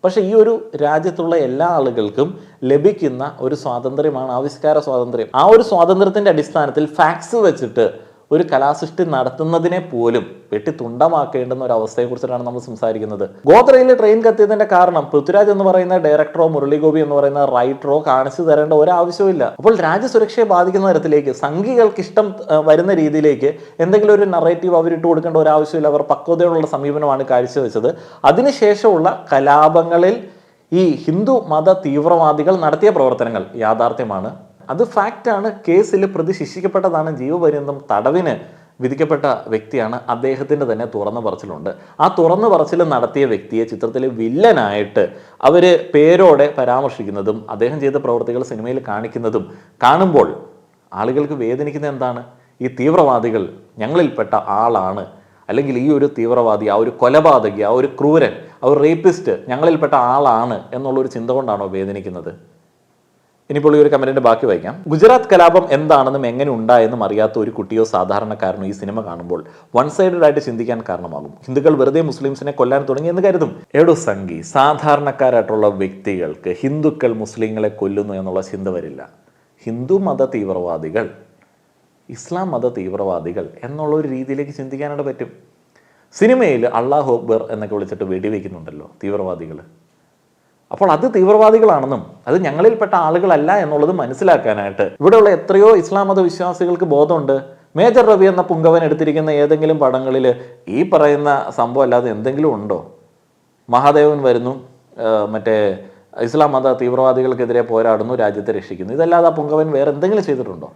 പക്ഷേ ഈ ഒരു രാജ്യത്തുള്ള എല്ലാ ആളുകൾക്കും ലഭിക്കുന്ന ഒരു സ്വാതന്ത്ര്യമാണ് ആവിഷ്കാര സ്വാതന്ത്ര്യം. ആ ഒരു സ്വാതന്ത്ര്യത്തിൻ്റെ അടിസ്ഥാനത്തിൽ ഫാക്ട്സ് വെച്ചിട്ട് ഒരു കലാസൃഷ്ടി നടത്തുന്നതിനെ പോലും വെട്ടി തുണ്ടമാക്കേണ്ടുന്ന ഒരു അവസ്ഥയെക്കുറിച്ചിട്ടാണ് നമ്മൾ സംസാരിക്കുന്നത്. ഗോത്രയിൽ ട്രെയിൻ കത്തിയതിന്റെ കാരണം പൃഥ്വിരാജ് എന്ന് പറയുന്ന ഡയറക്ടറോ മുരളി ഗോപി എന്ന് പറയുന്ന റൈറ്ററോ കാണിച്ചു തരേണ്ട ഒരാവശ്യമില്ല. അപ്പോൾ രാജ്യസുരക്ഷയെ ബാധിക്കുന്ന തരത്തിലേക്ക് സംഘികൾക്ക് ഇഷ്ടം വരുന്ന രീതിയിലേക്ക് എന്തെങ്കിലും ഒരു നറേറ്റീവ് അവരിട്ട് കൊടുക്കേണ്ട ഒരാവശ്യമില്ല. അവർ പക്വതയുള്ള സമീപനമാണ് കാഴ്ചവെച്ചത്. അതിനുശേഷമുള്ള കലാപങ്ങളിൽ ഈ ഹിന്ദു മത തീവ്രവാദികൾ നടത്തിയ പ്രവർത്തനങ്ങൾ യാഥാർത്ഥ്യമാണ്, അത് ഫാക്റ്റാണ്. കേസിൽ പ്രതി ശിക്ഷിക്കപ്പെട്ടതാണ്, ജീവപര്യന്തം തടവിന് വിധിക്കപ്പെട്ട വ്യക്തിയാണ്. അദ്ദേഹത്തിൻ്റെ തന്നെ തുറന്നു പറച്ചിലുണ്ട്. ആ തുറന്നു പറച്ചിൽ നടത്തിയ വ്യക്തിയെ ചിത്രത്തിലെ വില്ലനായിട്ട് അവർ പേരോടെ പരാമർശിക്കുന്നതും അദ്ദേഹം ചെയ്ത പ്രവൃത്തികൾ സിനിമയിൽ കാണിക്കുന്നതും കാണുമ്പോൾ ആളുകൾക്ക് വേദനിക്കുന്ന എന്താണ്? ഈ തീവ്രവാദികൾ ഞങ്ങളിൽപ്പെട്ട ആളാണ്, അല്ലെങ്കിൽ ഈ ഒരു തീവ്രവാദി, ആ ഒരു കൊലപാതകി, ആ ഒരു ക്രൂരൻ, ആ ഒരു റേപ്പിസ്റ്റ് ഞങ്ങളിൽപ്പെട്ട ആളാണ് എന്നുള്ളൊരു ചിന്ത കൊണ്ടാണോ വേദനിക്കുന്നത്? ഇനിയിപ്പോൾ ഈ ഒരു കമന്റിന്റെ ബാക്കി വായിക്കാം. ഗുജറാത്ത് കലാപം എന്താണെന്നും എങ്ങനെ ഉണ്ടായെന്നും അറിയാത്ത ഒരു കുട്ടിയോ സാധാരണക്കാരനോ ഈ സിനിമ കാണുമ്പോൾ വൺ സൈഡഡ് ആയിട്ട് ചിന്തിക്കാൻ കാരണമാകും. ഹിന്ദുക്കൾ വെറുതെ മുസ്ലിംസിനെ കൊല്ലാൻ തുടങ്ങി എന്ന് കരുതും. എടോ സംഘി, സാധാരണക്കാരായിട്ടുള്ള വ്യക്തികൾക്ക് ഹിന്ദുക്കൾ മുസ്ലിങ്ങളെ കൊല്ലുന്നു എന്നുള്ള ചിന്ത വരില്ല. ഹിന്ദു മത തീവ്രവാദികൾ, ഇസ്ലാം മത തീവ്രവാദികൾ എന്നുള്ള ഒരു രീതിയിലേക്ക് ചിന്തിക്കാനായിട്ട് പറ്റും. സിനിമയിൽ അള്ളാഹു അക്ബർ എന്നൊക്കെ വിളിച്ചിട്ട് വെടിവെക്കുന്നുണ്ടല്ലോ തീവ്രവാദികൾ. അപ്പോൾ അത് തീവ്രവാദികളാണെന്നും അത് ഞങ്ങളിൽപ്പെട്ട ആളുകളല്ല എന്നുള്ളത് മനസ്സിലാക്കാനായിട്ട് ഇവിടെയുള്ള എത്രയോ ഇസ്ലാം മത വിശ്വാസികൾക്ക് ബോധമുണ്ട്. മേജർ രവി എന്ന പുങ്കവൻ എടുത്തിരിക്കുന്ന ഏതെങ്കിലും പടങ്ങളിൽ ഈ പറയുന്ന സംഭവം അല്ലാതെ എന്തെങ്കിലും ഉണ്ടോ? മഹാദേവൻ വരുന്നു, മറ്റേ ഇസ്ലാം മത തീവ്രവാദികൾക്കെതിരെ പോരാടുന്നു, രാജ്യത്തെ രക്ഷിക്കുന്നു, ഇതല്ലാതെ ആ പുങ്കവൻ വേറെ എന്തെങ്കിലും ചെയ്തിട്ടുണ്ടോ?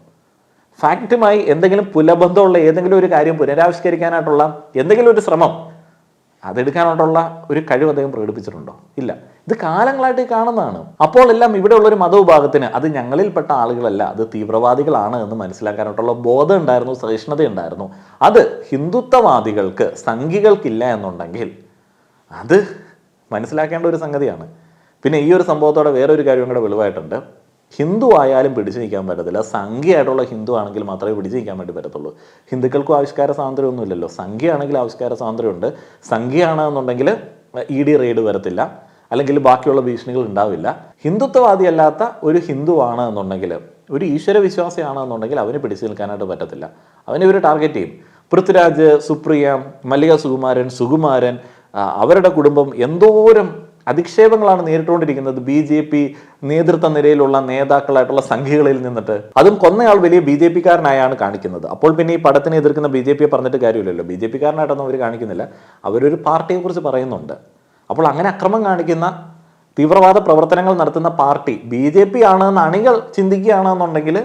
ഫാക്റ്റുമായി എന്തെങ്കിലും പുലബന്ധമുള്ള ഏതെങ്കിലും ഒരു കാര്യം പുനരാവിഷ്കരിക്കാനായിട്ടുള്ള എന്തെങ്കിലും ഒരു ശ്രമം അതെടുക്കാനായിട്ടുള്ള ഒരു കഴിവ് അദ്ദേഹം പ്രകടിപ്പിച്ചിട്ടുണ്ടോ? ഇല്ല. ഇത് കാലങ്ങളായിട്ട് കാണുന്നതാണ്. അപ്പോൾ എല്ലാം ഇവിടെയുള്ളൊരു മതവിഭാഗത്തിന് അത് ഞങ്ങളിൽപ്പെട്ട ആളുകളല്ല, അത് തീവ്രവാദികളാണ് എന്ന് മനസ്സിലാക്കാനായിട്ടുള്ള ബോധം ഉണ്ടായിരുന്നു, സഹിഷ്ണുത ഉണ്ടായിരുന്നു. അത് ഹിന്ദുത്വവാദികൾക്ക്, സംഘികൾക്കില്ല എന്നുണ്ടെങ്കിൽ അത് മനസ്സിലാക്കേണ്ട ഒരു സംഗതിയാണ്. പിന്നെ ഈ ഒരു സംഭവത്തോടെ വേറൊരു കാര്യം കൂടെ വെളിവായിട്ടുണ്ട്. ഹിന്ദു ആയാലും പിടിച്ചു നിൽക്കാൻ പറ്റത്തില്ല, സംഖ്യയായിട്ടുള്ള ഹിന്ദു ആണെങ്കിൽ മാത്രമേ പിടിച്ചു നിൽക്കാൻ വേണ്ടി പറ്റത്തുള്ളൂ. ഹിന്ദുക്കൾക്കും ആവിഷ്കാര സ്വാതന്ത്ര്യമൊന്നുമില്ലല്ലോ. സംഖ്യയാണെങ്കിൽ ആവിഷ്കാര സ്വാതന്ത്ര്യമുണ്ട്. സംഖ്യയാണെന്നുണ്ടെങ്കിൽ ED റെയ്ഡ് വരത്തില്ല, അല്ലെങ്കിൽ ബാക്കിയുള്ള ഭീഷണികൾ ഉണ്ടാവില്ല. ഹിന്ദുത്വവാദി അല്ലാത്ത ഒരു ഹിന്ദു ആണ് എന്നുണ്ടെങ്കിൽ, ഒരു ഈശ്വര വിശ്വാസിയാണ് എന്നുണ്ടെങ്കിൽ അവന് പിടിച്ചു നിൽക്കാനായിട്ട് പറ്റത്തില്ല. അവനെ ഇവർ ടാർഗറ്റ് ചെയ്യും. പൃഥ്വിരാജ്, സുപ്രിയ, മല്ലിക സുകുമാരൻ അവരുടെ കുടുംബം എന്തോരം അധിക്ഷേപങ്ങളാണ് നേരിട്ടുകൊണ്ടിരിക്കുന്നത് BJP നേതൃത്വ നിരയിലുള്ള നേതാക്കളായിട്ടുള്ള സംഘികളിൽ നിന്നിട്ട്. അതും കൊന്നയാൾ വലിയ BJP-കാരനായാണ് കാണിക്കുന്നത്. അപ്പോൾ പിന്നെ ഈ പടത്തിനെ എതിർക്കുന്ന BJP-യെ പറഞ്ഞിട്ട് കാര്യമില്ലല്ലോ. BJP-കാരനായിട്ടൊന്നും അവർ കാണിക്കുന്നില്ല, അവരൊരു പാർട്ടിയെ കുറിച്ച് പറയുന്നുണ്ട്. അപ്പോൾ അങ്ങനെ അക്രമം കാണിക്കുന്ന, തീവ്രവാദ പ്രവർത്തനങ്ങൾ നടത്തുന്ന പാർട്ടി BJP ആണെന്ന് അണികൾ ചിന്തിക്കുകയാണെന്നുണ്ടെങ്കിൽ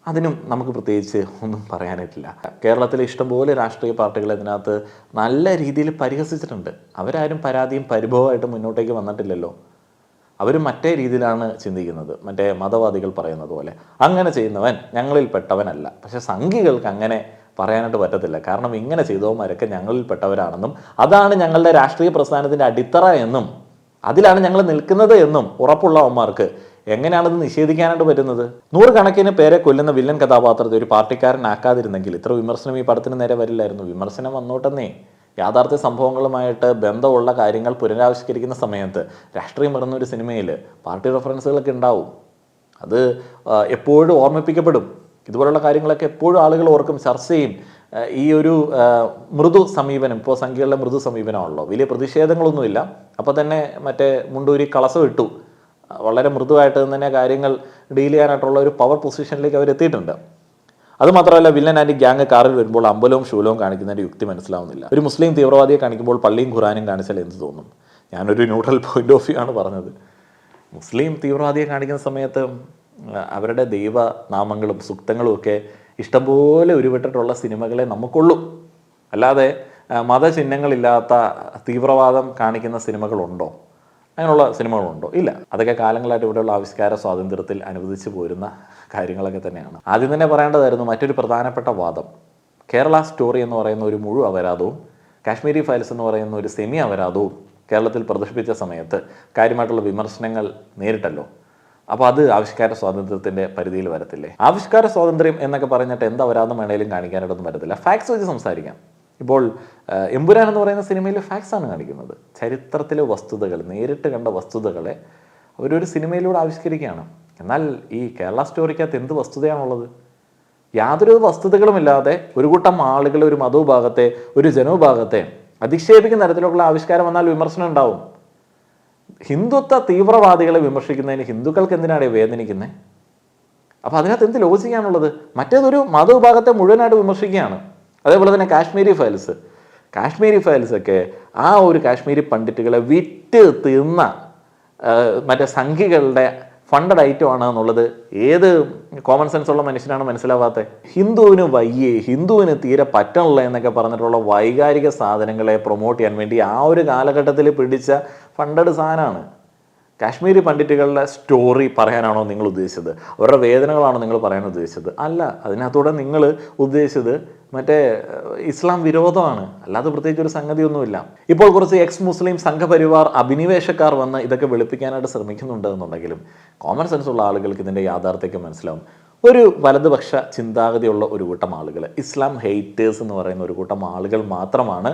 അതിനും നമുക്ക് പ്രത്യേകിച്ച് ഒന്നും പറയാനായിട്ടില്ല. കേരളത്തിലെ ഇഷ്ടംപോലെ രാഷ്ട്രീയ പാർട്ടികൾ ഇതിനകത്ത് നല്ല രീതിയിൽ പരിഹസിച്ചിട്ടുണ്ട്. അവരാരും പരാതിയും പരിഭവമായിട്ട് മുന്നോട്ടേക്ക് വന്നിട്ടില്ലല്ലോ. അവർ മറ്റേ രീതിയിലാണ് ചിന്തിക്കുന്നത്, മറ്റേ മതവാദികൾ പറയുന്നത് പോലെ. അങ്ങനെ ചെയ്യുന്നവൻ ഞങ്ങളിൽപ്പെട്ടവനല്ല. പക്ഷെ സംഘികൾക്ക് അങ്ങനെ പറയാനായിട്ട് പറ്റത്തില്ല. കാരണം ഇങ്ങനെ ചെയ്തവന്മാരൊക്കെ ഞങ്ങളിൽപ്പെട്ടവരാണെന്നും അതാണ് ഞങ്ങളുടെ രാഷ്ട്രീയ പ്രസ്ഥാനത്തിൻ്റെ അടിത്തറ എന്നും അതിലാണ് ഞങ്ങൾ നിൽക്കുന്നത് എന്നും ഉറപ്പുള്ളവന്മാർക്ക് എങ്ങനെയാണത് നിഷേധിക്കാനായിട്ട് പറ്റുന്നത്? 100 കണക്കിന് പേരെ കൊല്ലുന്ന വില്ലൻ കഥാപാത്രത്തെ ഒരു പാർട്ടിക്കാരനാക്കാതിരുന്നെങ്കിൽ ഇത്ര വിമർശനം ഈ പടത്തിന് നേരെ വരില്ലായിരുന്നു. വിമർശനം വന്നോട്ടെന്നേ. യാഥാർത്ഥ്യ സംഭവങ്ങളുമായിട്ട് ബന്ധമുള്ള കാര്യങ്ങൾ പുനരാവിഷ്കരിക്കുന്ന സമയത്ത് രാഷ്ട്രീയം പറയുന്ന ഒരു സിനിമയിൽ പാർട്ടി റെഫറൻസുകളൊക്കെ ഉണ്ടാവും. അത് എപ്പോഴും ഓർമ്മിപ്പിക്കപ്പെടും. ഇതുപോലുള്ള കാര്യങ്ങളൊക്കെ എപ്പോഴും ആളുകൾ ഓർക്കും, ചർച്ച ചെയ്യും. ഈ ഒരു മൃദു സമീപനം, ഇപ്പോൾ സംഖ്യകളുടെ മൃദു സമീപനമാണല്ലോ, വലിയ പ്രതിഷേധങ്ങളൊന്നുമില്ല. അപ്പോൾ തന്നെ മറ്റേ മുണ്ടൂരി കളസം ഇട്ടു, വളരെ മൃദുവായിട്ട് തന്നെ കാര്യങ്ങൾ ഡീൽ ചെയ്യാനായിട്ടുള്ള ഒരു പവർ പൊസിഷനിലേക്ക് അവരെത്തിയിട്ടുണ്ട്. അതുമാത്രമല്ല, വില്ലൻ ആൻഡ് ഗ്യാങ് കാറിൽ വരുമ്പോൾ അമ്പലവും ശൂലവും കാണിക്കുന്നതിൻ്റെ യുക്തി മനസ്സിലാവുന്നില്ല. ഒരു മുസ്ലിം തീവ്രവാദിയെ കാണിക്കുമ്പോൾ പള്ളിയും ഖുറാനും കാണിച്ചാൽ എന്ത് തോന്നും? ഞാനൊരു ന്യൂട്രൽ പോയിന്റ് ഓഫ് വ്യൂ ആണ് പറഞ്ഞത്. മുസ്ലിം തീവ്രവാദിയെ കാണിക്കുന്ന സമയത്ത് അവരുടെ ദൈവനാമങ്ങളും സൂക്തങ്ങളും ഒക്കെ ഇഷ്ടംപോലെ ഉരുവിട്ടിട്ടുള്ള സിനിമകളെ നമുക്കുള്ളൂ. അല്ലാതെ മതചിഹ്നങ്ങളില്ലാത്ത തീവ്രവാദം കാണിക്കുന്ന സിനിമകളുണ്ടോ? അങ്ങനെയുള്ള സിനിമകളുണ്ടോ? ഇല്ല. അതൊക്കെ കാലങ്ങളായിട്ട് ഇവിടെയുള്ള ആവിഷ്കാര സ്വാതന്ത്ര്യത്തിൽ അനുവദിച്ചു പോരുന്ന കാര്യങ്ങളൊക്കെ തന്നെയാണ്. ആദ്യം തന്നെ പറയേണ്ടതായിരുന്നു മറ്റൊരു പ്രധാനപ്പെട്ട വാദം. കേരള സ്റ്റോറി എന്ന് പറയുന്ന ഒരു മുഴു അപരാധവും കാശ്മീരി ഫയൽസ് എന്ന് പറയുന്ന ഒരു സെമി അപരാധവും കേരളത്തിൽ പ്രദർശിപ്പിച്ച സമയത്ത് കാര്യമായിട്ടുള്ള വിമർശനങ്ങൾ നേരിട്ടല്ലോ. അപ്പോൾ അത് ആവിഷ്കാര സ്വാതന്ത്ര്യത്തിൻ്റെ പരിധിയിൽ വരത്തില്ലേ? ആവിഷ്കാര സ്വാതന്ത്ര്യം എന്നൊക്കെ പറഞ്ഞിട്ട് എന്ത് അപരാധം വേണേലും കാണിക്കാനായിട്ടൊന്നും വരത്തില്ല. ഫാക്ട്സ് വെച്ച് സംസാരിക്കാം. ഇപ്പോൾ എമ്പുരാൻ എന്ന് പറയുന്ന സിനിമയിൽ ഫാക്ട്സാണ് കാണിക്കുന്നത്. ചരിത്രത്തിലെ വസ്തുതകൾ, നേരിട്ട് കണ്ട വസ്തുതകളെ അവരൊരു സിനിമയിലൂടെ ആവിഷ്കരിക്കുകയാണ്. എന്നാൽ ഈ കേരള സ്റ്റോറിക്കകത്ത് എന്ത് വസ്തുതയാണുള്ളത്? യാതൊരു വസ്തുതകളുമില്ലാതെ ഒരു കൂട്ടം ആളുകൾ, ഒരു മതവിഭാഗത്തെ, ഒരു ജനവിഭാഗത്തെ അധിക്ഷേപിക്കുന്ന തരത്തിലുള്ള ആവിഷ്കാരം വന്നാൽ വിമർശനം ഉണ്ടാവും. ഹിന്ദുത്വ തീവ്രവാദികളെ വിമർശിക്കുന്നതിന് ഹിന്ദുക്കൾക്ക് എന്തിനാണ് വേദനിക്കുന്നത്? അപ്പോൾ അതിനകത്ത് എന്ത് ലോജിക്കാണുള്ളത്? മറ്റേതൊരു മതവിഭാഗത്തെ മുഴുവനായിട്ട് വിമർശിക്കുകയാണ്. അതേപോലെ തന്നെ കാശ്മീരി ഫയൽസൊക്കെ ആ ഒരു കാശ്മീരി പണ്ഡിറ്റുകളെ വിറ്റ് തിന്ന മറ്റേ സംഘികളുടെ ഫണ്ടഡ് ഐറ്റം ആണ് എന്നുള്ളത് ഏത് കോമൺ സെൻസ് ഉള്ള മനുഷ്യനാണ് മനസ്സിലാവാത്തത്? ഹിന്ദുവിന് വയ്യേ, ഹിന്ദുവിന് തീരെ പറ്റണില്ല എന്നൊക്കെ പറഞ്ഞിട്ടുള്ള വൈകാരിക സാധനങ്ങളെ പ്രൊമോട്ട് ചെയ്യാൻ വേണ്ടി ആ ഒരു കാലഘട്ടത്തിൽ പിടിച്ച ഫണ്ടഡ് സാധനമാണ്. കാശ്മീരി പണ്ഡിറ്റുകളുടെ സ്റ്റോറി പറയാനാണോ നിങ്ങൾ ഉദ്ദേശിച്ചത്? അവരുടെ വേദനകളാണോ നിങ്ങൾ പറയാൻ ഉദ്ദേശിച്ചത്? അല്ല, അതിനകത്തൂടെ നിങ്ങൾ ഉദ്ദേശിച്ചത് മറ്റേ ഇസ്ലാം വിരോധമാണ്, അല്ലാതെ പ്രത്യേകിച്ച് ഒരു സംഗതിയൊന്നുമില്ല. ഇപ്പോൾ കുറച്ച് എക്സ് മുസ്ലിം സംഘപരിവാർ അഭിനിവേശക്കാർ വന്ന് ഇതൊക്കെ വെളുപ്പിക്കാനായിട്ട് ശ്രമിക്കുന്നുണ്ട് എന്നുണ്ടെങ്കിലും കോമൺ സെൻസ് ഉള്ള ആളുകൾക്ക് ഇതിൻ്റെ യാഥാർത്ഥ്യം മനസ്സിലാവും. ഒരു വലതുപക്ഷ ചിന്താഗതിയുള്ള ഒരു കൂട്ടം ആളുകൾ, ഇസ്ലാം ഹെയ്റ്റേഴ്സ് എന്ന് പറയുന്ന ഒരു കൂട്ടം ആളുകൾ മാത്രമാണ്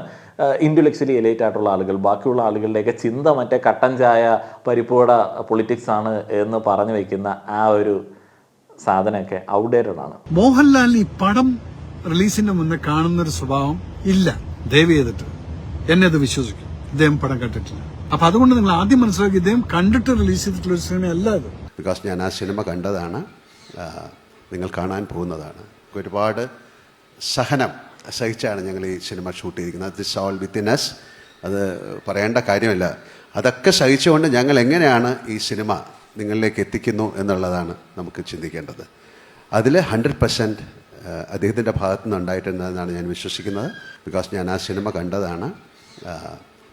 ഇൻ്റലക്ച്വലി എലൈറ്റ് ആയിട്ടുള്ള ആളുകൾ. ബാക്കിയുള്ള ആളുകളുടെയൊക്കെ ചിന്ത മറ്റേ കട്ടൻ ചായ പരിപ്പുവട പൊളിറ്റിക്സ് ആണ് എന്ന് പറഞ്ഞു വയ്ക്കുന്ന ആ ഒരു സാധനമൊക്കെ ഔട്ട്ഡേറ്റഡ് ആണ്. മോഹൻലാലിന് ഈ പടം റിലീസിന് മുന്നേ കാണുന്നൊരു സ്വഭാവം ഇല്ല. ദയവ് ചെയ്തിട്ട് എന്നെ അത് വിശ്വസിക്കും. ഇദ്ദേഹം പടം കണ്ടിട്ടില്ല. അപ്പൊ അതുകൊണ്ട് നിങ്ങൾ ആദ്യം മനസ്സിലാക്കി ഇദ്ദേഹം കണ്ടിട്ട് റിലീസ് ചെയ്തിട്ടുള്ള ഒരു സിനിമയല്ല ഇത്. ബിക്കോസ് ഞാൻ ആ സിനിമ കണ്ടതാണ്, നിങ്ങൾ കാണാൻ പോകുന്നതാണ്. ഒരുപാട് സഹനം സഹിച്ചാണ് ഞങ്ങൾ ഈ സിനിമ ഷൂട്ട് ചെയ്തിരിക്കുന്നത്. ദിസ് ഓൾ വിത്തിൻ അസ്, അത് പറയേണ്ട കാര്യമില്ല. അതൊക്കെ സഹിച്ചുകൊണ്ട് ഞങ്ങൾ എങ്ങനെയാണ് ഈ സിനിമ നിങ്ങളിലേക്ക് എത്തിക്കുന്നു എന്നുള്ളതാണ് നമുക്ക് ചിന്തിക്കേണ്ടത്. അതിൽ 100% അദ്ദേഹത്തിൻ്റെ ഭാഗത്തു നിന്ന് ഉണ്ടായിട്ടുണ്ടെന്നാണ് ഞാൻ വിശ്വസിക്കുന്നത്. ബിക്കോസ് ഞാൻ ആ സിനിമ കണ്ടതാണ്,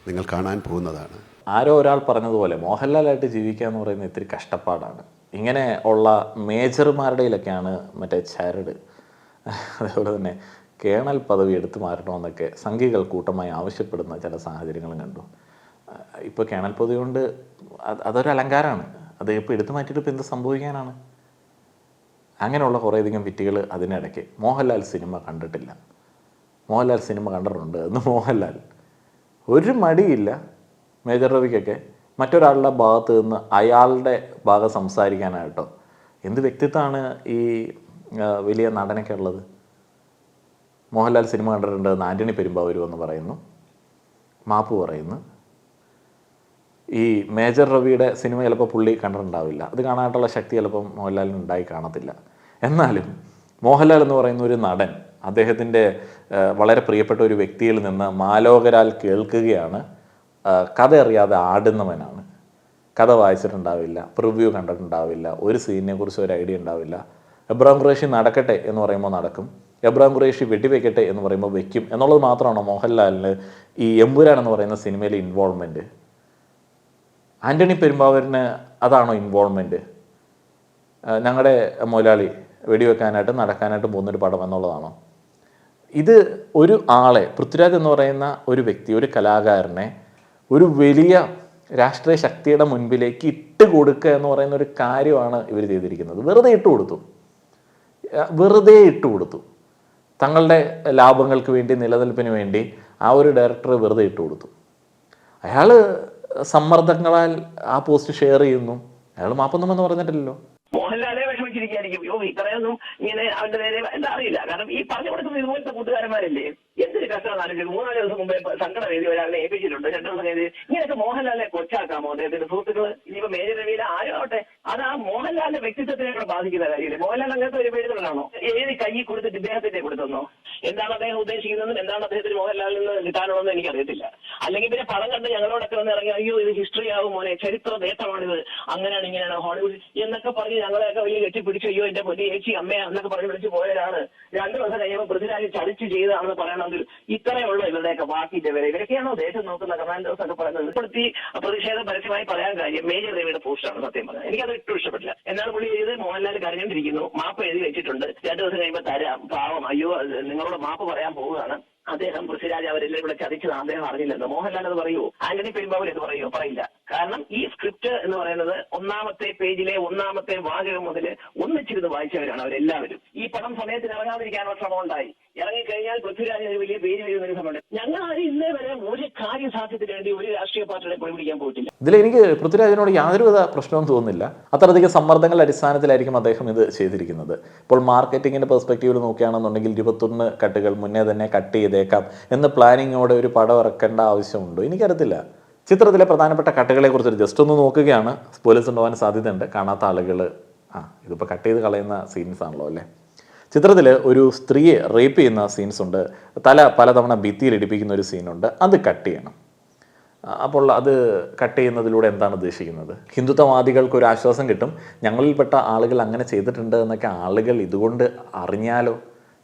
നിങ്ങൾ കാണാൻ പോകുന്നതാണ്. ആരോ ഒരാൾ പറഞ്ഞതുപോലെ മോഹൻലാലായിട്ട് ജീവിക്കുക എന്ന് പറയുന്നത് ഇത്തിരി കഷ്ടപ്പാടാണ്. ഇങ്ങനെ ഉള്ള മേജർമാരുടെയിലൊക്കെയാണ് മറ്റേ ചരട്, അതേപോലെ തന്നെ കേണൽ പദവി എടുത്തു മാറ്റണമെന്നൊക്കെ സംഘികൾ കൂട്ടമായി ആവശ്യപ്പെടുന്ന ചില സാഹചര്യങ്ങളും കണ്ടു. ഇപ്പോൾ കേണൽ പദവി കൊണ്ട് അതൊരു അലങ്കാരമാണ്. അത് ഇപ്പോൾ എടുത്തു മാറ്റിയിട്ട് ഇപ്പോൾ എന്ത് സംഭവിക്കാനാണ്? അങ്ങനെയുള്ള കുറേയധികം വിറ്റുകൾ അതിനിടയ്ക്ക്. മോഹൻലാൽ സിനിമ കണ്ടിട്ടില്ല, മോഹൻലാൽ സിനിമ കണ്ടിട്ടുണ്ട് എന്ന് മോഹൻലാൽ ഒരു മടിയില്ല മേജർ രവിക്കൊക്കെ മറ്റൊരാളുടെ ഭാഗത്ത് നിന്ന് അയാളുടെ ഭാഗം സംസാരിക്കാനായിട്ടോ. എന്ത് വ്യക്തിത്വമാണ് ഈ വലിയ നടനൊക്കെ ഉള്ളത്? മോഹൻലാൽ സിനിമ കണ്ടിട്ടുണ്ട് എന്ന് ആൻ്റണി പെരുമ്പാവൂർ എന്ന് പറയുന്നു, മാപ്പ് പറയുന്നു. ഈ മേജർ രവിയുടെ സിനിമ ചിലപ്പോൾ പുള്ളി കണ്ടിട്ടുണ്ടാവില്ല, അത് കാണാനായിട്ടുള്ള ശക്തി ചിലപ്പം മോഹൻലാലിന് ഉണ്ടായി കാണത്തില്ല. എന്നാലും മോഹൻലാൽ എന്ന് പറയുന്ന ഒരു നടൻ അദ്ദേഹത്തിൻ്റെ വളരെ പ്രിയപ്പെട്ട ഒരു വ്യക്തിയിൽ നിന്ന് മാലോകരാൽ കേൾക്കുകയാണ്. കഥ അറിയാതെ ആടുന്നവനാണ്. കഥ വായിച്ചിട്ടുണ്ടാവില്ല, പ്രിവ്യൂ കണ്ടിട്ടുണ്ടാവില്ല, ഒരു സീനിനെ കുറിച്ച് ഒരു ഐഡിയ ഉണ്ടാവില്ല. എബ്രഹാം ഖുറേഷി നടക്കട്ടെ എന്ന് പറയുമ്പോൾ നടക്കും, എബ്രഹാം ഖുറേഷി വെടിവെക്കട്ടെ എന്ന് പറയുമ്പോൾ വെക്കും എന്നുള്ളത് മാത്രമാണോ മോഹൻലാലിന് ഈ എമ്പുരാൻ എന്ന് പറയുന്ന സിനിമയിലെ ഇൻവോൾവ്മെൻറ്റ്? ആൻ്റണി പെരുമ്പാവൂരിന് അതാണോ ഇൻവോൾവ്മെൻറ്റ്? ഞങ്ങളുടെ മുതലാളി വെടിവെക്കാനായിട്ട് നടക്കാനായിട്ട് പോകുന്നൊരു പടം എന്നുള്ളതാണോ? ഇത് ഒരു ആളെ, പൃഥ്വിരാജ് എന്ന് പറയുന്ന ഒരു വ്യക്തി, ഒരു കലാകാരനെ ഒരു വലിയ രാഷ്ട്രീയ ശക്തിയുടെ മുൻപിലേക്ക് ഇട്ട് കൊടുക്കുക എന്ന് പറയുന്ന ഒരു കാര്യമാണ് ഇവർ ചെയ്തിരിക്കുന്നത്. വെറുതെ ഇട്ട് കൊടുത്തു തങ്ങളുടെ ലാഭങ്ങൾക്ക് വേണ്ടി, നിലനിൽപ്പിന് വേണ്ടി ആ ഒരു ഡയറക്ടർ വെറുതെ ഇട്ട് കൊടുത്തു. അയാൾ സമ്മർദ്ദങ്ങളാൽ ആ പോസ്റ്റ് ഷെയർ ചെയ്യുന്നു. അയാൾ മാപ്പൊന്നും പറഞ്ഞിട്ടില്ലല്ലോ. മോഹൻലാലെ വിഷമിച്ചിരിക്കുകയായിരിക്കും. ഇത്രയൊന്നും ഇങ്ങനെ അവന്റെ നേരെ എന്താ അറിയില്ല. കാരണം ഈ പറഞ്ഞു കൊടുക്കുന്ന ഇതുപോലത്തെ കൂട്ടുകാരന്മാരല്ലേ, എന്തൊരു കഷ്ടമാണ് ആലോചിച്ചത്. 3-4 ദിവസം മുമ്പേ സങ്കടവേദി ഒരാളെ ഏൽപ്പിച്ചിട്ടുണ്ട്. 2 ദിവസം കഴിഞ്ഞ് ഇങ്ങനെയൊക്കെ മോഹൻലാലിനെ കൊച്ചാക്കാമോ? അദ്ദേഹത്തിന്റെ സുഹൃത്തുക്കൾ ഇനിയിപ്പോ മേജർ രവിയിലെ ആരും ആവട്ടെ, അത് ആ മോഹൻലാലിന്റെ വ്യക്തിത്വത്തിനെ കൂടെ ബാധിക്കുന്ന കാര്യമില്ലേ? മോഹൻലാൽ അങ്ങനത്തെ ഒരു പേരുകളാണോ? ഏത് കൈ കൊടുത്തിട്ട് ഇദ്ദേഹത്തിന്റെ കൊടുത്തെന്നോ? എന്താണ് അദ്ദേഹം ഉദ്ദേശിക്കുന്നതെന്നും എന്താണ് അദ്ദേഹത്തിന് മോഹൻലാലിൽ നിന്ന് കിട്ടാനുള്ളതെന്ന് എനിക്കറിയത്തില്ല. അല്ലെങ്കിൽ പിന്നെ പടം കണ്ട് ഞങ്ങളോടൊക്കെ വന്ന് ഇറങ്ങി അയ്യോ ഇത് ഹിസ്റ്ററി ആവും മോനെ, ചരിത്ര നേട്ടമാണിത്, അങ്ങനെയാണ് ഇങ്ങനെയാണ് ഹോളിവുഡ് എന്നൊക്കെ പറഞ്ഞ് ഞങ്ങളെയൊക്കെ വലിയ കെട്ടിപ്പിടിച്ചു അയ്യോ എന്റെ പൊന്നി ചേച്ചി അമ്മ എന്നൊക്കെ പറഞ്ഞ് വിളിച്ച് പോയവരാണ്. 2 ദിവസം കഴിയുമ്പോൾ പൃഥ്വിരാജ് ചതിച്ച് ചെയ്തതാണെന്ന് പറയണമെങ്കിൽ ഇത്രയുള്ള ഇവരുടെയൊക്കെ ബാക്കിന്റെ വരെ ഇവരൊക്കെയാണോ ദേശം നോക്കുന്ന കമാൻഡോസ് ഒക്കെ പറയുന്നത്? ഉൾപ്പെടുത്തി പ്രതിഷേധം പരസ്യമായി പറയാൻ കാര്യം മേജർ രവിയുടെ പോസ്റ്റാണ്. സത്യം പറഞ്ഞത് എനിക്കത് ഇട്ടും ഇഷ്ടപ്പെട്ടില്ല. എന്നാൽ പുള്ളി ചെയ്ത് മോഹൻലാൽ കരഞ്ഞുകൊണ്ടിരിക്കുന്നു, മാപ്പ് എഴുതി വെച്ചിട്ടുണ്ട്, 2 ദിവസം കഴിയുമ്പോൾ തരാം, പാവം അയ്യോ നിങ്ങളോട് മാപ്പ് പറയാൻ പോവുകയാണ് അദ്ദേഹം, പൃഥ്വിരാജ് അവരെല്ലാം ഇവിടെ ചതിച്ചതാണ് അദ്ദേഹം അറിഞ്ഞില്ലെന്ന്. മോഹൻലാൽ അത് പറയൂ? ആന്റണി പെരുമ്പാവൂർ ഇത് പറയോ? പറയില്ല. കാരണം ഈ സ്ക്രിപ്റ്റ് എന്ന് പറയുന്നത് 1-ാമത്തെ പേജിലെ 1-ാമത്തെ വാചകം മുതൽ ഒന്നിച്ചിരുന്ന് വായിച്ചവരാണ് അവരെല്ലാവരും. ഈ പടം സമയത്തിന് ഇറങ്ങാതിരിക്കാനുള്ള ശ്രമം ഉണ്ടായി. ഇറങ്ങിക്കഴിഞ്ഞാൽ പൃഥ്വിരാജിന് ഒരു വലിയ പേര് വരുന്ന ഒരു സമയമുണ്ട്. ഞങ്ങൾ ആരും ഇന്നേ വരെ ഒരു കാര്യസാധ്യത്തിന് വേണ്ടി ഒരു രാഷ്ട്രീയ പാർട്ടികളെ പൊളിപിടിക്കാൻ പോയിട്ടില്ല. ഇതിൽ എനിക്ക് പൃഥ്വിരാജിനോട് യാതൊരുവിധ പ്രശ്നവും തോന്നുന്നില്ല. അത്രയധികം സമ്മർദ്ദങ്ങളുടെ അടിസ്ഥാനത്തിലായിരിക്കും അദ്ദേഹം ഇത് ചെയ്തിരിക്കുന്നത്. ഇപ്പോൾ മാർക്കറ്റിങ്ങിന്റെ പെർസ്പെക്റ്റീവിൽ നോക്കുകയാണെന്നുണ്ടെങ്കിൽ 21 കട്ടുകൾ മുന്നേ തന്നെ കട്ട് ചെയ്തേക്കാം എന്ന് പ്ലാനിങ്ങോടെ ഒരു പടം ഇറക്കേണ്ട ആവശ്യമുണ്ടോ? എനിക്കറിയത്തില്ല. ചിത്രത്തിലെ പ്രധാനപ്പെട്ട കട്ടുകളെ കുറിച്ച് ജസ്റ്റ് ഒന്ന് നോക്കുകയാണ്. സ്പോയിലേഴ്സ് ഉണ്ടാവാൻ സാധ്യതയുണ്ട്. കാണാത്ത ആളുകൾ ഇതിപ്പോൾ കട്ട് ചെയ്ത് കളയുന്ന സീൻസ് ആണല്ലോ അല്ലേ. ചിത്രത്തിൽ ഒരു സ്ത്രീയെ റേപ്പ് ചെയ്യുന്ന സീൻസ് ഉണ്ട്. തല പലതവണ ഭിത്തിയിൽ ഇടിപ്പിക്കുന്ന ഒരു സീനുണ്ട്. അത് കട്ട് ചെയ്യണം. അപ്പോൾ അത് കട്ട് ചെയ്യുന്നതിലൂടെ എന്താണ് ഉദ്ദേശിക്കുന്നത്? ഹിന്ദുത്വവാദികൾക്ക് ഒരു ആശ്വാസം കിട്ടും, ഞങ്ങളിൽപ്പെട്ട ആളുകൾ അങ്ങനെ ചെയ്തിട്ടുണ്ട് എന്നൊക്കെ ആളുകൾ ഇതുകൊണ്ട് അറിഞ്ഞാലോ.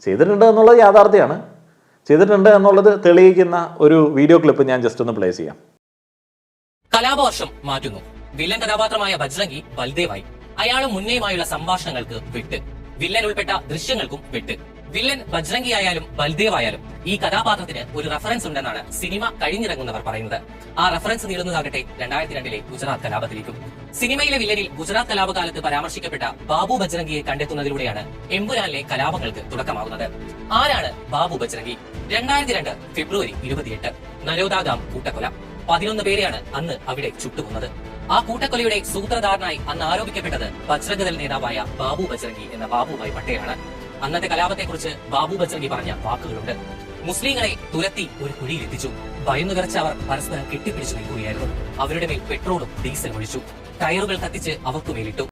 ചെയ്തിട്ടുണ്ട് എന്നുള്ളത് യാഥാർത്ഥ്യമാണ്. ചെയ്തിട്ടുണ്ട് എന്നുള്ളത് തെളിയിക്കുന്ന ഒരു വീഡിയോ ക്ലിപ്പ് ഞാൻ ജസ്റ്റ് ഒന്ന് പ്ലേ ചെയ്യാം. കലാപവർഷം മാറ്റുന്നു. വില്ലൻ കഥാപാത്രമായ ബജ്രംഗി ബൽദേവായി. അയാളും മുന്നേയുമായുള്ള സംഭാഷണങ്ങൾക്ക് വിട്ട്. വില്ലൻ ഉൾപ്പെട്ട ദൃശ്യങ്ങൾക്കും വിട്ട്. വില്ലൻ ബജ്രംഗി ആയാലും ബൽദേവ് ആയാലും ഈ കഥാപാത്രത്തിന് ഒരു റെഫറൻസ് ഉണ്ടെന്നാണ് സിനിമ കഴിഞ്ഞിറങ്ങുന്നവർ പറയുന്നത്. ആ റെഫറൻസ് നീളുന്നതാകട്ടെ 2002 ഗുജറാത്ത് കലാപത്തിലേക്കും. സിനിമയിലെ വില്ലനിൽ ഗുജറാത്ത് കലാപകാലത്ത് പരാമർശിക്കപ്പെട്ട ബാബു ബജ്രംഗിയെ കണ്ടെത്തുന്നതിലൂടെയാണ് എമ്പുരാനിലെ കലാപങ്ങൾക്ക് തുടക്കമാകുന്നത്. ആരാണ് ബാബു ബജ്രംഗി? 2002 ഫെബ്രുവരി 28 നരോദാഗാം കൂട്ടക്കൊല. 11 പേരെയാണ് അന്ന് അവിടെ ചുട്ടുകൊന്നത്. ആ കൂട്ടക്കൊലയുടെ സൂത്രധാരനായി അന്ന് ആരോപിക്കപ്പെട്ടത് ബജ്രംഗദൾ നേതാവായ ബാബു ബജ്രംഗി എന്ന ബാബുഭായ് പട്ടേലാണ്. അന്നത്തെ കലാപത്തെക്കുറിച്ച് ബാബു ബജ്രംഗി പറഞ്ഞ വാക്കുകളുണ്ട്. മുസ്ലിങ്ങളെ തുരത്തി ഒരു കുഴിയിലെത്തിച്ചു. ഭയന്നു വിറച്ച അവർ പരസ്പരം കെട്ടിപ്പിടിച്ചു നിൽക്കുകയായിരുന്നു. അവരുടെ മേൽ പെട്രോളും ഡീസലും ഒഴിച്ചു. ടയറുകൾ കത്തിച്ച് അവർക്ക് മേലിട്ടു.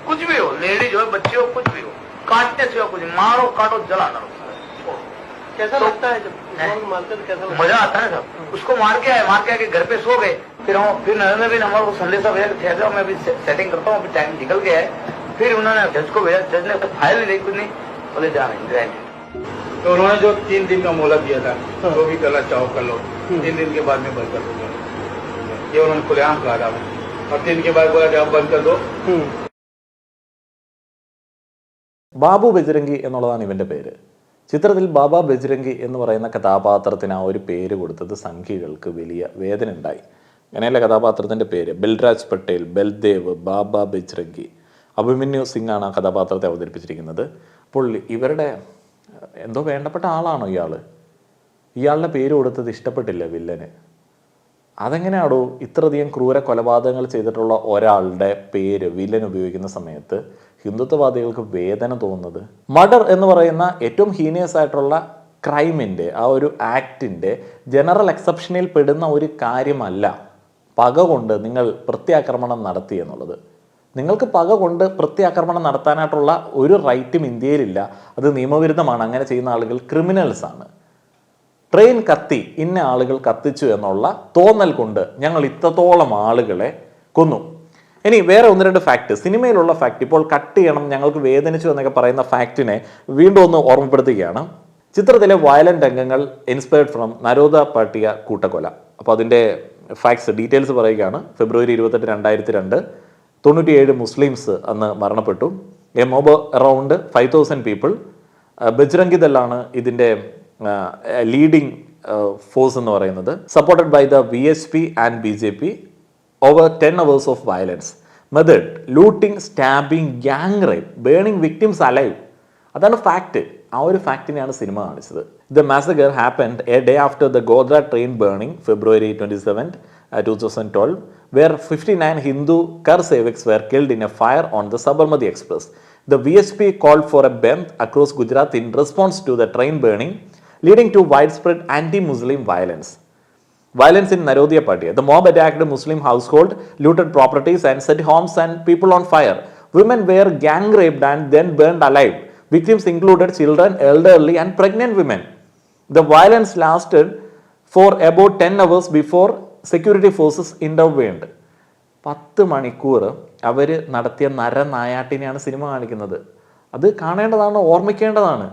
कुछ भी हो, लेडीज हो, बच्चे हो, कुछ भी हो, काटने से कुछ मारो काटो जलाना। कैसा लगता है जब मारते तो कैसा मजा आता है? सब उसको मार के आके घर पे सो गए। फिर नरेंद्र भी हमारे को संदेशा भेजा ठहर मैं अभी सेटिंग करता हूँ, अभी टाइम निकल गया है। फिर उन्होंने जज को भेजा, जज ने फाइल नहीं दी, कुछ नहीं, बोले जा रहे ग्रांटेड। तो उन्होंने जो 3 दिन का मोहलत दिया था, जो भी करना चाहो कर लो, 3 दिन के बाद में बंद कर दूंगा, ये उन्होंने खुलेआम कहा था। और 3 दिन के बाद बोला कि आप बंद कर दो। ബാബു ബജ്രംഗി എന്നുള്ളതാണ് ഇവൻ്റെ പേര്. ചിത്രത്തിൽ ബാബ ബജ്രംഗി എന്ന് പറയുന്ന കഥാപാത്രത്തിന് ആ ഒരു പേര് കൊടുത്തത് സംഘികൾക്ക് വലിയ വേദന ഉണ്ടായി. അങ്ങനെയല്ല കഥാപാത്രത്തിൻ്റെ പേര്. ബൽരാജ് പട്ടേൽ, ബൽദേവ്, ബാബ ബജ്രംഗി. അഭിമന്യു സിംഗ് ആണ് ആ കഥാപാത്രത്തെ അവതരിപ്പിച്ചിരിക്കുന്നത്. അപ്പോൾ ഇവരുടെ എന്തോ വേണ്ടപ്പെട്ട ആളാണോ ഇയാളുടെ പേര് കൊടുത്തത് ഇഷ്ടപ്പെട്ടില്ല വില്ലന്. അതെങ്ങനെയാണോ ഇത്രയധികം ക്രൂര കൊലപാതകങ്ങൾ ചെയ്തിട്ടുള്ള ഒരാളുടെ പേര് വില്ലൻ ഉപയോഗിക്കുന്ന സമയത്ത് ഹിന്ദുത്വവാദികൾക്ക് വേദന തോന്നുന്നത്? മർഡർ എന്ന് പറയുന്ന ഏറ്റവും ഹീനിയസ് ആയിട്ടുള്ള ക്രൈമിൻ്റെ ആ ഒരു ആക്ടിൻ്റെ ജനറൽ എക്സെപ്ഷനിൽ പെടുന്ന ഒരു കാര്യമല്ല പക കൊണ്ട് നിങ്ങൾ പ്രത്യാക്രമണം നടത്തി എന്നുള്ളത്. നിങ്ങൾക്ക് പക കൊണ്ട് പ്രത്യാക്രമണം നടത്താനായിട്ടുള്ള ഒരു റൈറ്റും ഇന്ത്യയിലില്ല. അത് നിയമവിരുദ്ധമാണ്. അങ്ങനെ ചെയ്യുന്ന ആളുകൾ ക്രിമിനൽസാണ്. ട്രെയിൻ കത്തി ഇന്ന ആളുകൾ കത്തിച്ചു എന്നുള്ള തോന്നൽ കൊണ്ട് ഞങ്ങൾ ഇത്രത്തോളം ആളുകളെ കൊന്നു. ഇനി വേറെ 1-2 ഫാക്ട്, സിനിമയിലുള്ള ഫാക്ട്. ഇപ്പോൾ കട്ട് ചെയ്യണം, ഞങ്ങൾക്ക് വേദനിച്ചു എന്നൊക്കെ പറയുന്ന ഫാക്റ്റിനെ വീണ്ടും ഒന്ന് ഓർമ്മപ്പെടുത്തുകയാണ്. ചിത്രത്തിലെ വയലന്റ് രംഗങ്ങൾ ഇൻസ്പയർഡ് ഫ്രം നരോദ പാട്ടിയ കൂട്ടക്കൊല. അപ്പോൾ അതിൻ്റെ ഫാക്ട്സ് ഡീറ്റെയിൽസ് പറയുകയാണ്. ഫെബ്രുവരി 28, 2002 97 മുസ്ലിംസ് അന്ന് മരണപ്പെട്ടു. A mob around 5000 people. Bajrangi ദളാണ് ഇതിൻ്റെ ലീഡിംഗ് ഫോഴ്സ് എന്ന് പറയുന്നത്. Supported by the VSP and BJP. Over 10 hours of violence, murder, looting, stabbing, gang rape, burning victims alive. അതാണ് ഫാക്ട്. ആ ഒരു ഫാക്റ്റിനെയാണ് സിനിമ കാണിച്ചത്. The massacre happened a day after the Godhra train burning, February 27, 2012, where 59 Hindu car sevaks were killed in a fire on the Sabarmati Express. The VSP called for a ban across Gujarat in response to the train burning, leading to widespread anti-Muslim violence. Violence in Narodia Patia. The mob attacked a Muslim household, looted properties and set homes and people on fire. Women were gang raped and then burned alive. Victims included children, elderly and pregnant women. The violence lasted for about 10 hours before security forces intervened. 10 മണിക്കൂർ അവർ നടത്തിയ നരനായാട്ടിനെയാണ് cinema കാണിക്കുന്നത്. അത് കാണേണ്ടതാണ്, ഓർമ്മിക്കേണ്ടതാണ്.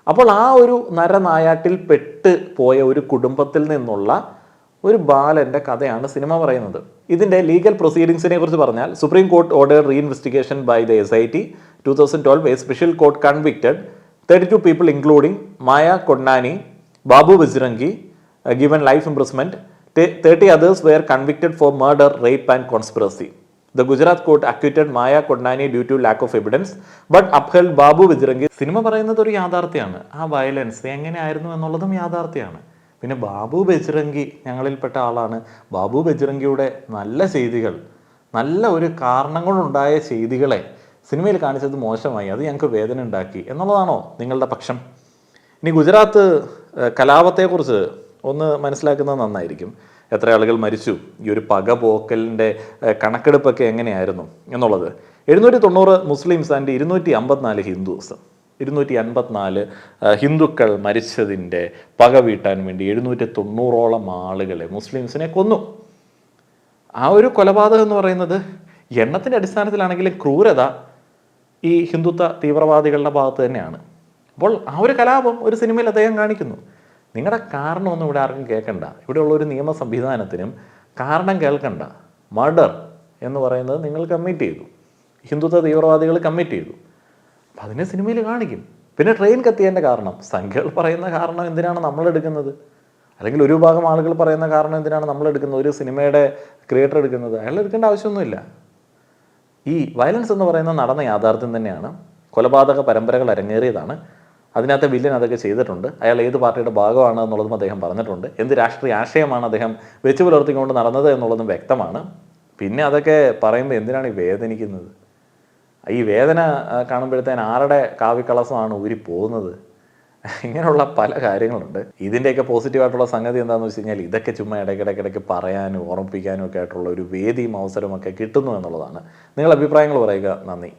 അപ്പോൾ ആ ഒരു നരനായാട്ടിൽ പെട്ട് പോയ ഒരു കുടുംബത്തിൽ നിന്നുള്ള ഒരു ബാലൻ്റെ കഥയാണ് സിനിമ പറയുന്നത്. ഇതിൻ്റെ ലീഗൽ പ്രൊസീഡിങ്സിനെ കുറിച്ച് പറഞ്ഞാൽ, supreme court order reinvestigation by the SIT. 2012 a special court convicted 32 people including Maya Kodnani, Babu Bajrangi, given life imprisonment. 30 others were convicted for murder, rape and conspiracy. The Gujarat court acquitted Maya Kodnani due to lack of evidence, but upheld Babu Bajrangi. Cinema പറയുന്നത് ഒരു യാഥാർത്ഥ്യമാണ്. ആ violence എങ്ങനെയായിരുന്നു എന്നുള്ളതും യാഥാർത്ഥ്യമാണ്. പിന്നെ ബാബു ബജ്രംഗി ഞങ്ങളിൽപ്പെട്ട ആളാണ്. ബാബു ബജ്രംഗിയുടെ നല്ല ചെയ്തികൾ, നല്ല ഒരു കാരണങ്ങളുണ്ടായ ചെയ്തികളെ സിനിമയിൽ കാണിച്ചത് മോശമായി, അത് ഞങ്ങൾക്ക് വേദന ഉണ്ടാക്കി എന്നുള്ളതാണോ നിങ്ങളുടെ പക്ഷം? ഇനി ഗുജറാത്ത് കലാപത്തെക്കുറിച്ച് ഒന്ന് മനസ്സിലാക്കുന്നത് നന്നായിരിക്കും. എത്ര ആളുകൾ മരിച്ചു, ഈ ഒരു പകപോക്കലിൻ്റെ കണക്കെടുപ്പൊക്കെ എങ്ങനെയായിരുന്നു എന്നുള്ളത്. 790 മുസ്ലിംസ് ആൻഡ് 254 ഹിന്ദുസ്, 254 ഹിന്ദുക്കൾ മരിച്ചതിൻ്റെ പക വീട്ടാൻ വേണ്ടി 790ഓളം ആളുകളെ മുസ്ലിംസിനെ കൊന്നു. ആ ഒരു കൊലപാതകം എന്ന് പറയുന്നത് എണ്ണത്തിൻ്റെ അടിസ്ഥാനത്തിലാണെങ്കിലും ക്രൂരത ഈ ഹിന്ദുത്വ തീവ്രവാദികളുടെ ഭാഗത്ത് തന്നെയാണ്. അപ്പോൾ ആ ഒരു കലാപം ഒരു സിനിമയിൽ അദ്ദേഹം കാണിക്കുന്നു. നിങ്ങളുടെ കാരണമൊന്നും ഇവിടെ ആർക്കും കേൾക്കണ്ട. ഇവിടെയുള്ള ഒരു നിയമ സംവിധാനത്തിനും കാരണം കേൾക്കണ്ട. മർഡർ എന്ന് പറയുന്നത് നിങ്ങൾ കമ്മിറ്റ് ചെയ്തു, ഹിന്ദുത്വ തീവ്രവാദികൾ കമ്മിറ്റ് ചെയ്തു. അപ്പം അതിനെ സിനിമയിൽ കാണിക്കും. പിന്നെ ട്രെയിൻ കത്തിയതിൻ്റെ കാരണം, സംഖ്യകൾ പറയുന്ന കാരണം എന്തിനാണ് നമ്മളെടുക്കുന്നത്? അല്ലെങ്കിൽ ഒരു ഭാഗം ആളുകൾ പറയുന്ന കാരണം എന്തിനാണ് നമ്മളെടുക്കുന്നത്? ഒരു സിനിമയുടെ ക്രിയേറ്റർ എടുക്കുന്നത്? അയാൾ എടുക്കേണ്ട ആവശ്യമൊന്നുമില്ല. ഈ വയലൻസ് എന്ന് പറയുന്നത് നടന്ന യാഥാർത്ഥ്യം തന്നെയാണ്. കൊലപാതക പരമ്പരകൾ അരങ്ങേറിയതാണ്. അതിനകത്ത് വില്ലൻ അതൊക്കെ ചെയ്തിട്ടുണ്ട്. അയാൾ ഏത് പാർട്ടിയുടെ ഭാഗമാണ് എന്നുള്ളതും അദ്ദേഹം പറഞ്ഞിട്ടുണ്ട്. എന്ത് രാഷ്ട്രീയ ആശയമാണ് അദ്ദേഹം വെച്ച് പുലർത്തിക്കൊണ്ട് നടന്നത് എന്നുള്ളതും വ്യക്തമാണ്. പിന്നെ അതൊക്കെ പറയുമ്പോൾ എന്തിനാണ് ഈ വേദനിക്കുന്നത്? ഈ വേദന കാണുമ്പോഴത്തേന് ആരുടെ കാവ്യകളസമാണ് ഊരി പോകുന്നത്? ഇങ്ങനെയുള്ള പല കാര്യങ്ങളുണ്ട്. ഇതിൻ്റെയൊക്കെ പോസിറ്റീവായിട്ടുള്ള സംഗതി എന്താണെന്ന് വെച്ച് കഴിഞ്ഞാൽ ഇതൊക്കെ ചുമ്മാ ഇടയ്ക്കിടയ്ക്ക് പറയാനും ഓർമ്മിപ്പിക്കാനും ഒക്കെ ആയിട്ടുള്ള ഒരു വേദിയും അവസരമൊക്കെ കിട്ടുന്നു എന്നുള്ളതാണ്. നിങ്ങളുടെ അഭിപ്രായങ്ങൾ പറയുക. നന്ദി.